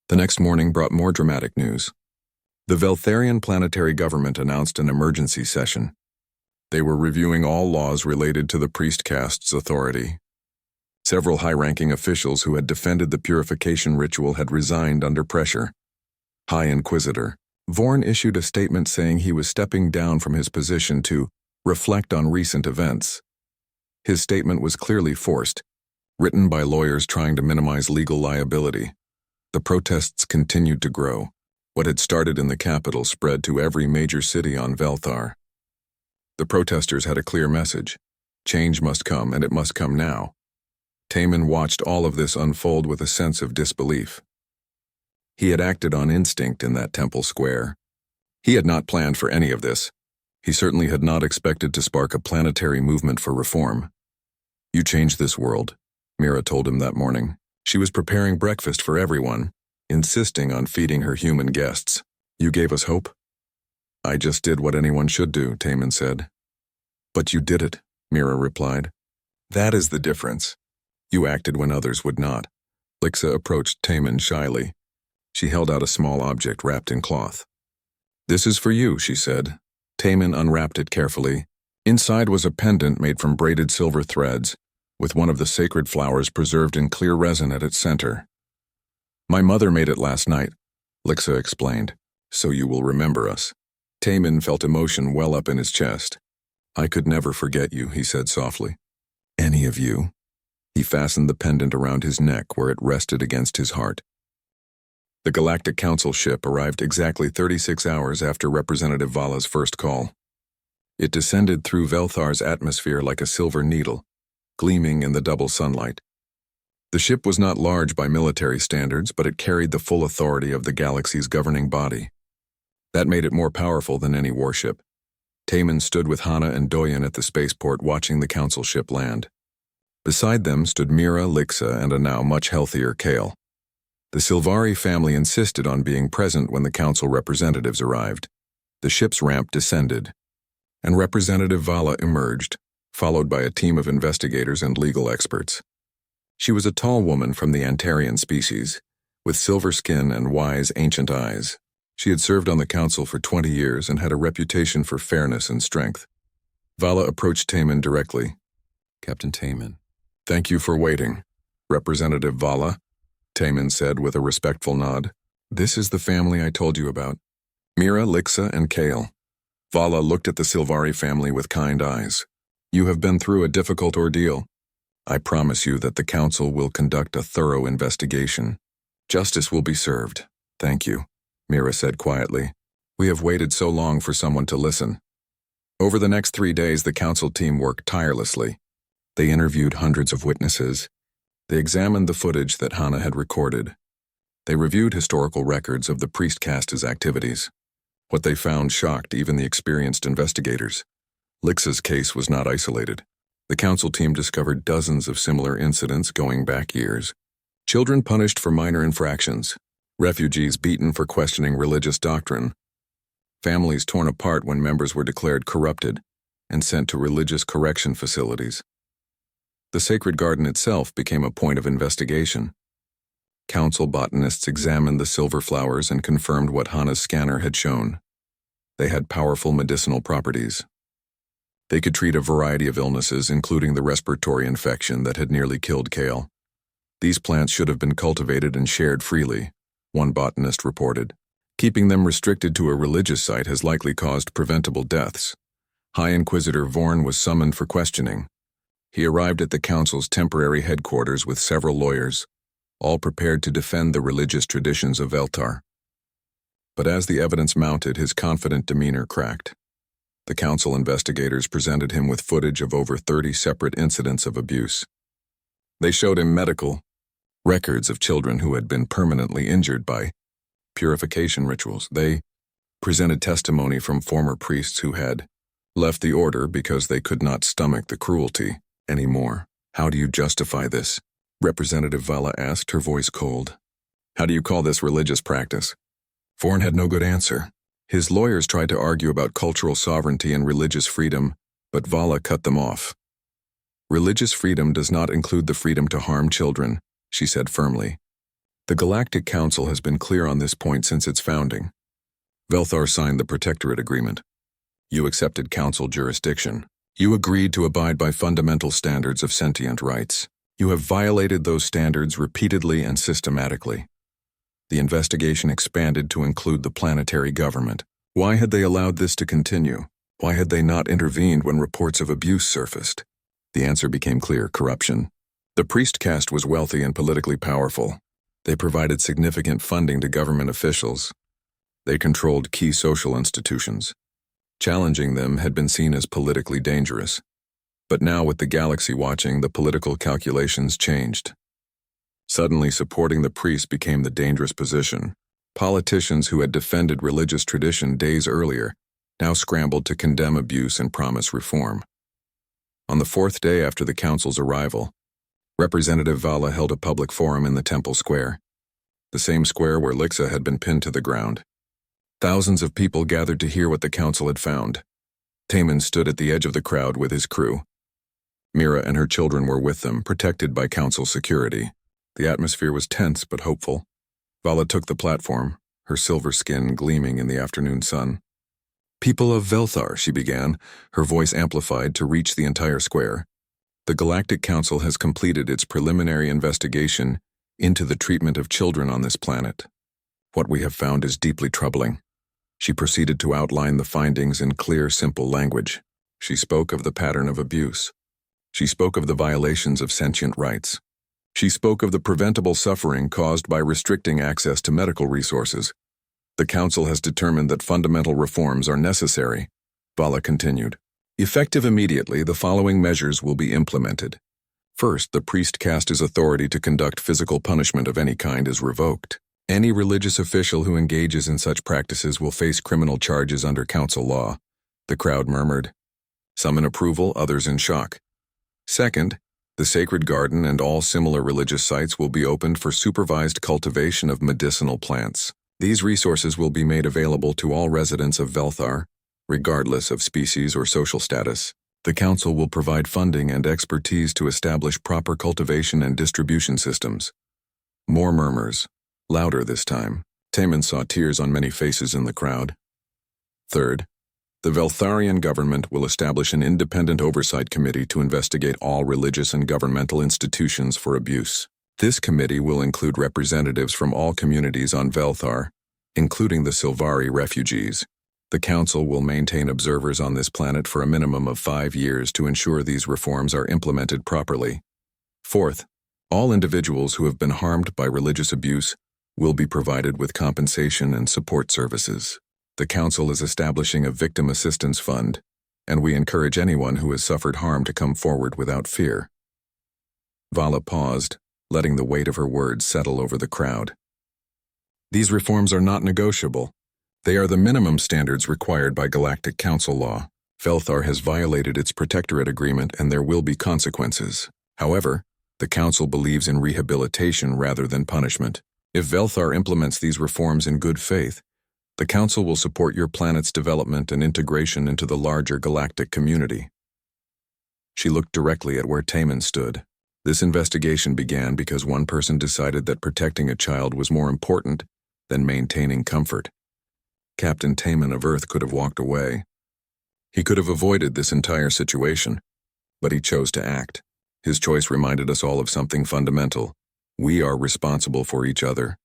The next morning brought more dramatic news. The Veltharian planetary government announced an emergency session. They were reviewing all laws related to the priest caste's authority. Several high-ranking officials who had defended the purification ritual had resigned under pressure. High Inquisitor Vorn issued a statement saying he was stepping down from his position to reflect on recent events. His statement was clearly forced, written by lawyers trying to minimize legal liability. The protests continued to grow. What had started in the capital spread to every major city on Velthar. The protesters had a clear message. Change must come, and it must come now. Taman watched all of this unfold with a sense of disbelief. He had acted on instinct in that temple square. He had not planned for any of this. He certainly had not expected to spark a planetary movement for reform. You changed this world, Mira told him that morning. She was preparing breakfast for everyone, insisting on feeding her human guests. You gave us hope? I just did what anyone should do, Taman said. But you did it, Mira replied. That is the difference. You acted when others would not. Lixa approached Taman shyly. She held out a small object wrapped in cloth. This is for you, she said. Taman unwrapped it carefully. Inside was a pendant made from braided silver threads, with one of the sacred flowers preserved in clear resin at its center. My mother made it last night, Lixa explained, so you will remember us. Taman felt emotion well up in his chest. I could never forget you, he said softly. Any of you? He fastened the pendant around his neck where it rested against his heart. The Galactic Council ship arrived exactly 36 hours after Representative Vala's first call. It descended through Velthar's atmosphere like a silver needle, gleaming in the double sunlight. The ship was not large by military standards, but it carried the full authority of the galaxy's governing body. That made it more powerful than any warship. Taman stood with Hana and Doyen at the spaceport watching the Council ship land. Beside them stood Mira, Lixa, and a now much healthier Kale. The Silvari family insisted on being present when the Council representatives arrived. The ship's ramp descended, and Representative Vala emerged, followed by a team of investigators and legal experts. She was a tall woman from the Antarian species, with silver skin and wise, ancient eyes. She had served on the Council for 20 years and had a reputation for fairness and strength. Vala approached Taman directly. Captain Taman. Thank you for waiting, Representative Vala, Taman said with a respectful nod. This is the family I told you about. Mira, Lixa, and Kale. Vala looked at the Silvari family with kind eyes. You have been through a difficult ordeal. I promise you that the Council will conduct a thorough investigation. Justice will be served. Thank you, Mira said quietly. We have waited so long for someone to listen. Over the next 3 days, the Council team worked tirelessly. They interviewed hundreds of witnesses. They examined the footage that Hana had recorded. They reviewed historical records of the priest caste's activities. What they found shocked even the experienced investigators. Lixa's case was not isolated. The Council team discovered dozens of similar incidents going back years. Children punished for minor infractions. Refugees beaten for questioning religious doctrine. Families torn apart when members were declared corrupted and sent to religious correction facilities. The sacred garden itself became a point of investigation. Council botanists examined the silver flowers and confirmed what Hana's scanner had shown. They had powerful medicinal properties. They could treat a variety of illnesses, including the respiratory infection that had nearly killed Kale. These plants should have been cultivated and shared freely, one botanist reported. Keeping them restricted to a religious site has likely caused preventable deaths. High Inquisitor Vorn was summoned for questioning. He arrived at the council's temporary headquarters with several lawyers, all prepared to defend the religious traditions of Veltar. But as the evidence mounted, his confident demeanor cracked. The council investigators presented him with footage of over 30 separate incidents of abuse. They showed him medical records of children who had been permanently injured by purification rituals. They presented testimony from former priests who had left the order because they could not stomach the cruelty anymore. How do you justify this? Representative Vala asked, her voice cold. How do you call this religious practice? Vorn had no good answer. His lawyers tried to argue about cultural sovereignty and religious freedom, but Vala cut them off. Religious freedom does not include the freedom to harm children, she said firmly. The Galactic Council has been clear on this point since its founding. Velthar signed the Protectorate Agreement. You accepted council jurisdiction. You agreed to abide by fundamental standards of sentient rights. You have violated those standards repeatedly and systematically. The investigation expanded to include the planetary government. Why had they allowed this to continue? Why had they not intervened when reports of abuse surfaced? The answer became clear: corruption. The priest caste was wealthy and politically powerful. They provided significant funding to government officials. They controlled key social institutions. Challenging them had been seen as politically dangerous. But now, with the galaxy watching, the political calculations changed. Suddenly, supporting the priests became the dangerous position. Politicians who had defended religious tradition days earlier now scrambled to condemn abuse and promise reform. On the fourth day after the council's arrival, Representative Vala held a public forum in the temple square, the same square where Lixa had been pinned to the ground. Thousands of people gathered to hear what the council had found. Taman stood at the edge of the crowd with his crew. Mira and her children were with them, protected by council security. The atmosphere was tense but hopeful. Vala took the platform, her silver skin gleaming in the afternoon sun. People of Velthar, she began, her voice amplified to reach the entire square. The Galactic Council has completed its preliminary investigation into the treatment of children on this planet. What we have found is deeply troubling. She proceeded to outline the findings in clear, simple language. She spoke of the pattern of abuse. She spoke of the violations of sentient rights. She spoke of the preventable suffering caused by restricting access to medical resources. The Council has determined that fundamental reforms are necessary, Vala continued. Effective immediately, the following measures will be implemented. First, the priest caste's authority to conduct physical punishment of any kind is revoked. Any religious official who engages in such practices will face criminal charges under council law, the crowd murmured. Some in approval, others in shock. Second, the sacred garden and all similar religious sites will be opened for supervised cultivation of medicinal plants. These resources will be made available to all residents of Velthar, regardless of species or social status. The council will provide funding and expertise to establish proper cultivation and distribution systems. More murmurs, louder this time. Taman saw tears on many faces in the crowd. Third, the Veltharian government will establish an independent oversight committee to investigate all religious and governmental institutions for abuse. This committee will include representatives from all communities on Velthar, including the Silvari refugees. The council will maintain observers on this planet for a minimum of 5 years to ensure these reforms are implemented properly. Fourth, all individuals who have been harmed by religious abuse will be provided with compensation and support services. The council is establishing a victim assistance fund, and we encourage anyone who has suffered harm to come forward without fear. Vala paused, letting the weight of her words settle over the crowd. These reforms are not negotiable. They are the minimum standards required by Galactic Council law. Velthar has violated its Protectorate Agreement and there will be consequences. However, the Council believes in rehabilitation rather than punishment. If Velthar implements these reforms in good faith, the Council will support your planet's development and integration into the larger galactic community. She looked directly at where Taman stood. This investigation began because one person decided that protecting a child was more important than maintaining comfort. Captain Taman of Earth could have walked away. He could have avoided this entire situation, but he chose to act. His choice reminded us all of something fundamental. We are responsible for each other.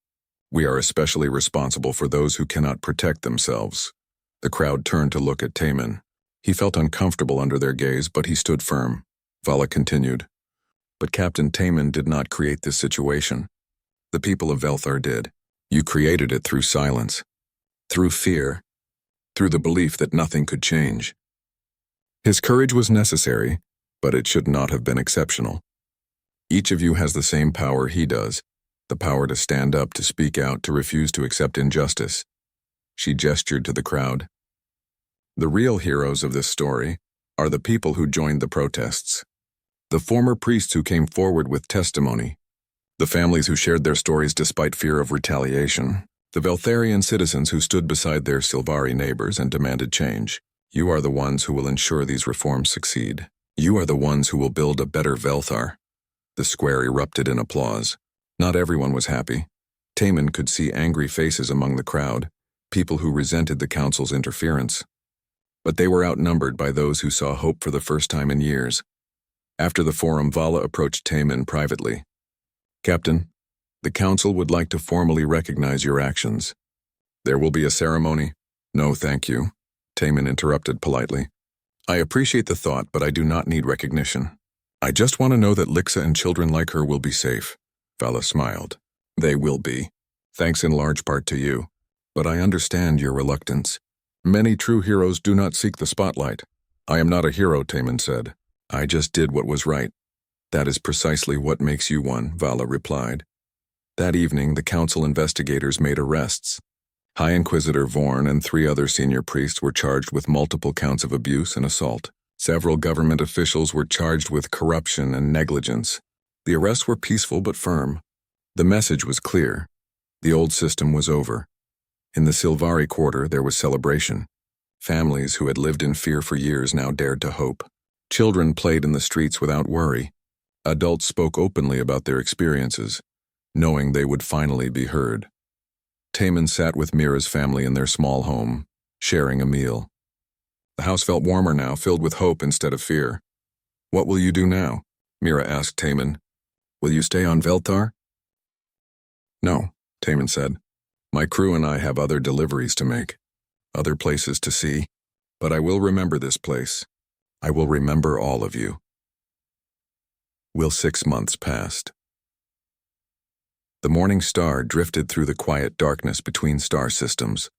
We are especially responsible for those who cannot protect themselves. The crowd turned to look at Taman. He felt uncomfortable under their gaze, but he stood firm. Vala continued. But Captain Taman did not create this situation. The people of Velthar did. You created it through silence, through fear, through the belief that nothing could change. His courage was necessary, but it should not have been exceptional. Each of you has the same power he does, the power to stand up, to speak out, to refuse to accept injustice. She gestured to the crowd. The real heroes of this story are the people who joined the protests. The former priests who came forward with testimony. The families who shared their stories despite fear of retaliation. The Veltharian citizens who stood beside their Silvari neighbors and demanded change. You are the ones who will ensure these reforms succeed. You are the ones who will build a better Velthar. The square erupted in applause. Not everyone was happy. Taman could see angry faces among the crowd, people who resented the council's interference. But they were outnumbered by those who saw hope for the first time in years. After the forum, Vala approached Taman privately. Captain, the council would like to formally recognize your actions. There will be a ceremony. No, thank you, Taman interrupted politely. I appreciate the thought, but I do not need recognition. I just want to know that Lixa and children like her will be safe. Vala smiled. They will be. Thanks in large part to you. But I understand your reluctance. Many true heroes do not seek the spotlight. I am not a hero, Taman said. I just did what was right. That is precisely what makes you one, Vala replied. That evening, the council investigators made arrests. High Inquisitor Vorn and 3 other senior priests were charged with multiple counts of abuse and assault. Several government officials were charged with corruption and negligence. The arrests were peaceful but firm. The message was clear. The old system was over. In the Silvari quarter, there was celebration. Families who had lived in fear for years now dared to hope. Children played in the streets without worry. Adults spoke openly about their experiences, knowing they would finally be heard. Taman sat with Mira's family in their small home, sharing a meal. The house felt warmer now, filled with hope instead of fear. What will you do now? Mira asked Taman. Will you stay on Velthar? No, Taman said. My crew and I have other deliveries to make, other places to see, but I will remember this place. I will remember all of you. 6 months passed. The morning star drifted through the quiet darkness between star systems,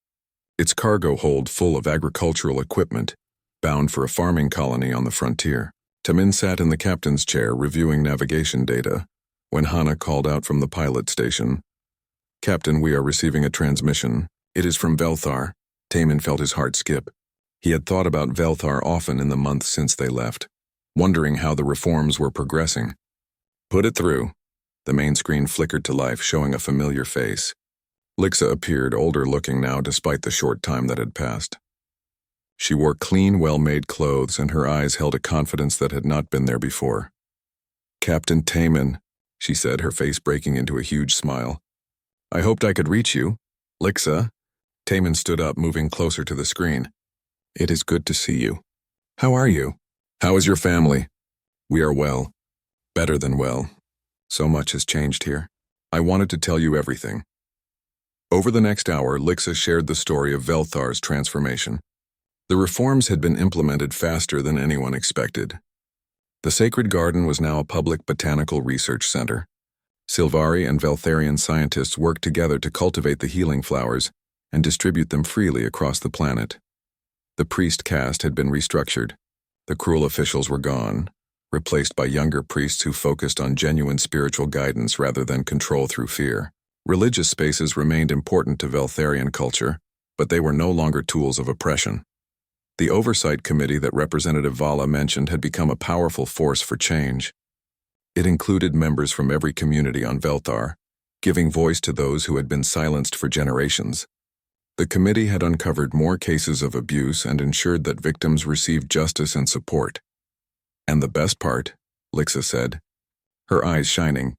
its cargo hold full of agricultural equipment, bound for a farming colony on the frontier. Taman sat in the captain's chair reviewing navigation data when Hana called out from the pilot station. Captain, we are receiving a transmission. It is from Velthar. Taman felt his heart skip. He had thought about Velthar often in the months since they left, wondering how the reforms were progressing. Put it through. The main screen flickered to life, showing a familiar face. Lixa appeared, older looking now despite the short time that had passed. She wore clean, well-made clothes, and her eyes held a confidence that had not been there before. Captain Taman, she said, her face breaking into a huge smile. I hoped I could reach you. Lixa. Taman stood up, moving closer to the screen. It is good to see you. How are you? How is your family? We are well. Better than well. So much has changed here. I wanted to tell you everything. Over the next hour, Lixa shared the story of Velthar's transformation. The reforms had been implemented faster than anyone expected. The Sacred Garden was now a public botanical research center. Silvari and Veltharian scientists worked together to cultivate the healing flowers and distribute them freely across the planet. The priest caste had been restructured. The cruel officials were gone, replaced by younger priests who focused on genuine spiritual guidance rather than control through fear. Religious spaces remained important to Veltharian culture, but they were no longer tools of oppression. The oversight committee that Representative Vala mentioned had become a powerful force for change. It included members from every community on Velthar, giving voice to those who had been silenced for generations. The committee had uncovered more cases of abuse and ensured that victims received justice and support. And the best part, Lixa said, her eyes shining,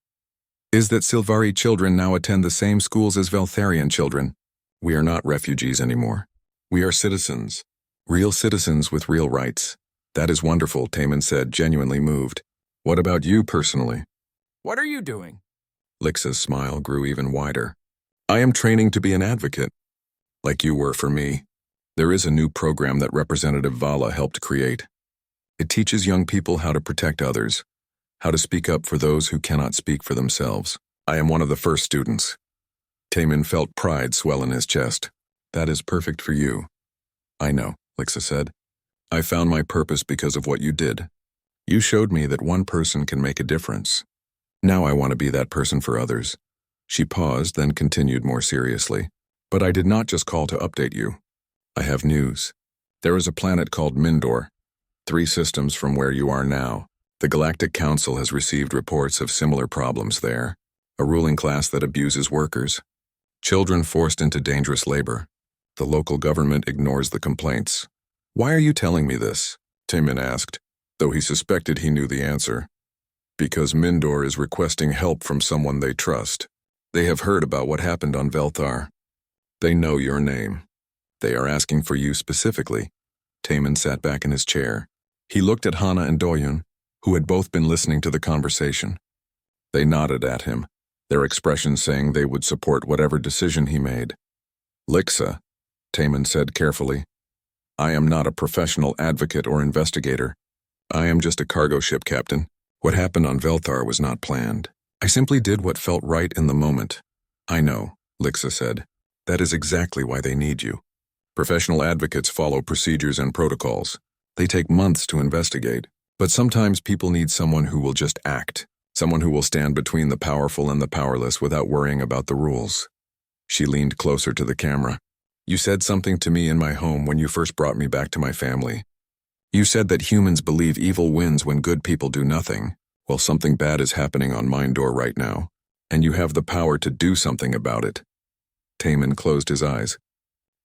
is that Silvari children now attend the same schools as Veltharian children. We are not refugees anymore. We are citizens. Real citizens with real rights. That is wonderful, Taman said, genuinely moved. What about you personally? What are you doing? Lixa's smile grew even wider. I am training to be an advocate, like you were for me. There is a new program that Representative Vala helped create. It teaches young people how to protect others, how to speak up for those who cannot speak for themselves. I am one of the first students. Taman felt pride swell in his chest. That is perfect for you. I know, Lixa said. I found my purpose because of what you did. You showed me that one person can make a difference. Now I want to be that person for others. She paused, then continued more seriously. But I did not just call to update you. I have news. There is a planet called Mindor, 3 systems from where you are now. The Galactic Council has received reports of similar problems there. A ruling class that abuses workers. Children forced into dangerous labor. The local government ignores the complaints. Why are you telling me this? Taman asked, though he suspected he knew the answer. Because Mindor is requesting help from someone they trust. They have heard about what happened on Velthar. They know your name. They are asking for you specifically. Taman sat back in his chair. He looked at Hana and Doyun, who had both been listening to the conversation. They nodded at him, their expressions saying they would support whatever decision he made. Lixa, Taman said carefully, I am not a professional advocate or investigator. I am just a cargo ship captain. What happened on Velthar was not planned. I simply did what felt right in the moment. I know, Lixa said. That is exactly why they need you. Professional advocates follow procedures and protocols. They take months to investigate, but sometimes people need someone who will just act, someone who will stand between the powerful and the powerless without worrying about the rules. She leaned closer to the camera. You said something to me in my home when you first brought me back to my family. You said that humans believe evil wins when good people do nothing. Well, something bad is happening on Mindor right now, and you have the power to do something about it. Taman closed his eyes.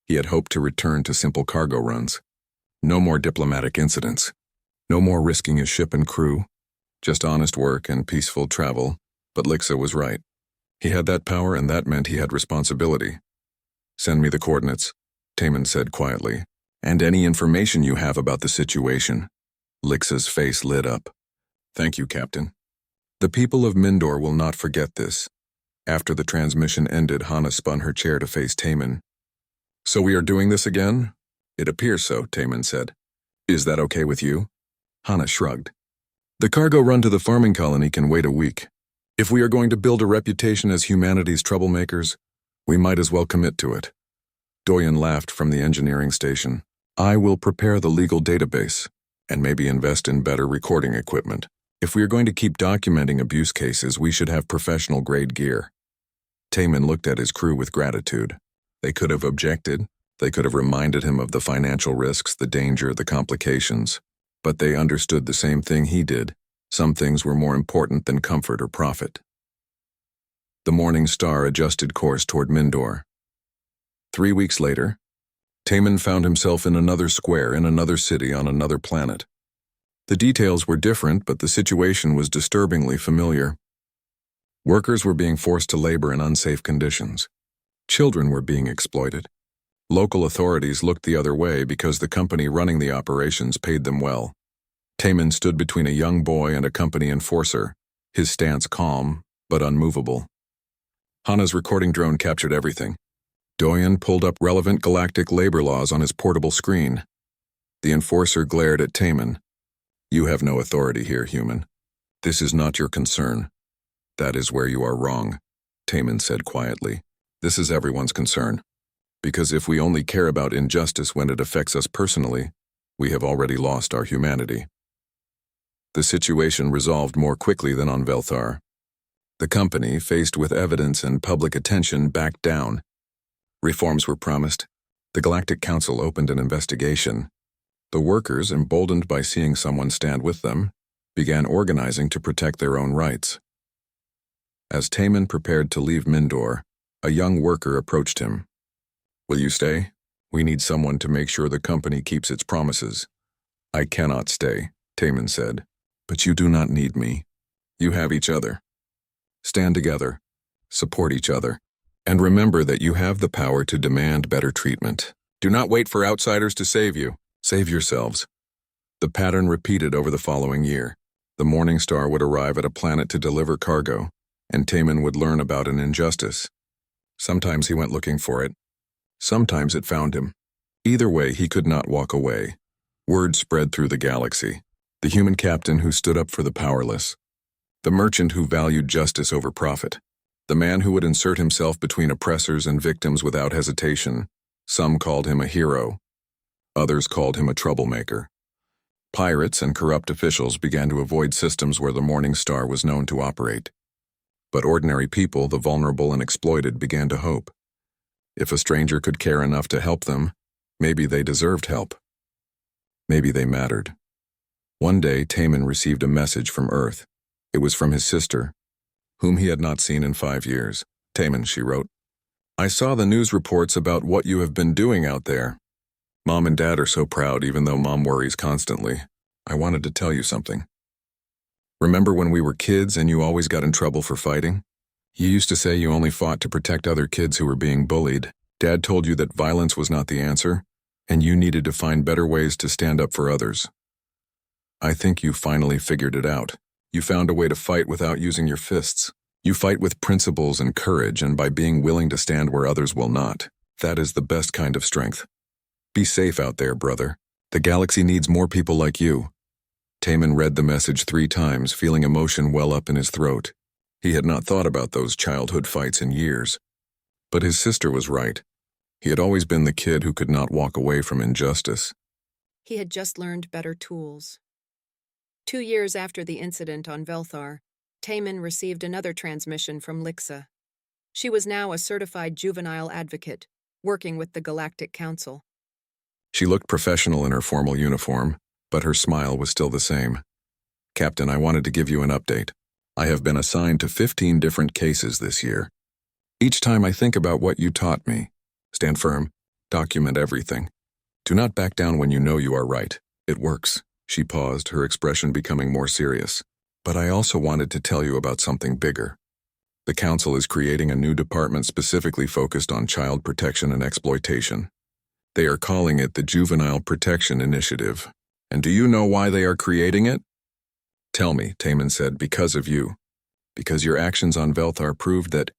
He had hoped to return to simple cargo runs. No more diplomatic incidents. No more risking his ship and crew. Just honest work and peaceful travel. But Lixa was right. He had that power, and that meant he had responsibility. Send me the coordinates, Taman said quietly, and any information you have about the situation. Lixa's face lit up. Thank you, Captain. The people of Mindor will not forget this. After the transmission ended, Hana spun her chair to face Taman. So we are doing this again? It appears so, Taman said. Is that okay with you? Hana shrugged. The cargo run to the farming colony can wait a week. If we are going to build a reputation as humanity's troublemakers, we might as well commit to it. Doyen laughed from the engineering station. I will prepare the legal database, and maybe invest in better recording equipment. If we are going to keep documenting abuse cases, we should have professional-grade gear. Taman looked at his crew with gratitude. They could have objected. They could have reminded him of the financial risks, the danger, the complications. But they understood the same thing he did. Some things were more important than comfort or profit. The Morning Star adjusted course toward Mindor. 3 weeks later, Taman found himself in another square in another city on another planet. The details were different, but the situation was disturbingly familiar. Workers were being forced to labor in unsafe conditions. Children were being exploited. Local authorities looked the other way because the company running the operations paid them well. Taman stood between a young boy and a company enforcer, his stance calm but unmovable. Hana's recording drone captured everything. Doyen pulled up relevant galactic labor laws on his portable screen. The enforcer glared at Taman. You have no authority here, human. This is not your concern. That is where you are wrong, Taman said quietly. This is everyone's concern. Because if we only care about injustice when it affects us personally, we have already lost our humanity. The situation resolved more quickly than on Velthar. The company, faced with evidence and public attention, backed down. Reforms were promised. The Galactic Council opened an investigation. The workers, emboldened by seeing someone stand with them, began organizing to protect their own rights. As Taman prepared to leave Mindor, a young worker approached him. Will you stay? We need someone to make sure the company keeps its promises. I cannot stay, Taman said. But you do not need me. You have each other. Stand together, support each other, and remember that you have the power to demand better treatment. Do not wait for outsiders to save you. Save yourselves. The pattern repeated over the following year. The Morning Star would arrive at a planet to deliver cargo, and Taman would learn about an injustice. Sometimes he went looking for it. Sometimes it found him. Either way, he could not walk away. Word spread through the galaxy. The human captain who stood up for the powerless. The merchant who valued justice over profit. The man who would insert himself between oppressors and victims without hesitation. Some called him a hero. Others called him a troublemaker. Pirates and corrupt officials began to avoid systems where the Morning Star was known to operate. But ordinary people, the vulnerable and exploited, began to hope. If a stranger could care enough to help them, maybe they deserved help. Maybe they mattered. One day, Taman received a message from Earth. It was from his sister, whom he had not seen in 5 years. Taman, she wrote, I saw the news reports about what you have been doing out there. Mom and Dad are so proud, even though Mom worries constantly. I wanted to tell you something. Remember when we were kids and you always got in trouble for fighting? You used to say you only fought to protect other kids who were being bullied. Dad told you that violence was not the answer, and you needed to find better ways to stand up for others. I think you finally figured it out. You found a way to fight without using your fists. You fight with principles and courage, and by being willing to stand where others will not. That is the best kind of strength. Be safe out there, brother. The galaxy needs more people like you. Taman read the message 3 times, feeling emotion well up in his throat. He had not thought about those childhood fights in years. But his sister was right. He had always been the kid who could not walk away from injustice. He had just learned better tools. 2 years after the incident on Velthar, Taman received another transmission from Lixa. She was now a certified juvenile advocate, working with the Galactic Council. She looked professional in her formal uniform, but her smile was still the same. Captain, I wanted to give you an update. I have been assigned to 15 different cases this year. Each time I think about what you taught me. Stand firm. Document everything. Do not back down when you know you are right. It works. She paused, her expression becoming more serious. But I also wanted to tell you about something bigger. The Council is creating a new department specifically focused on child protection and exploitation. They are calling it the Juvenile Protection Initiative. And do you know why they are creating it? Tell me, Taman said, because of you. Because your actions on Velthar proved that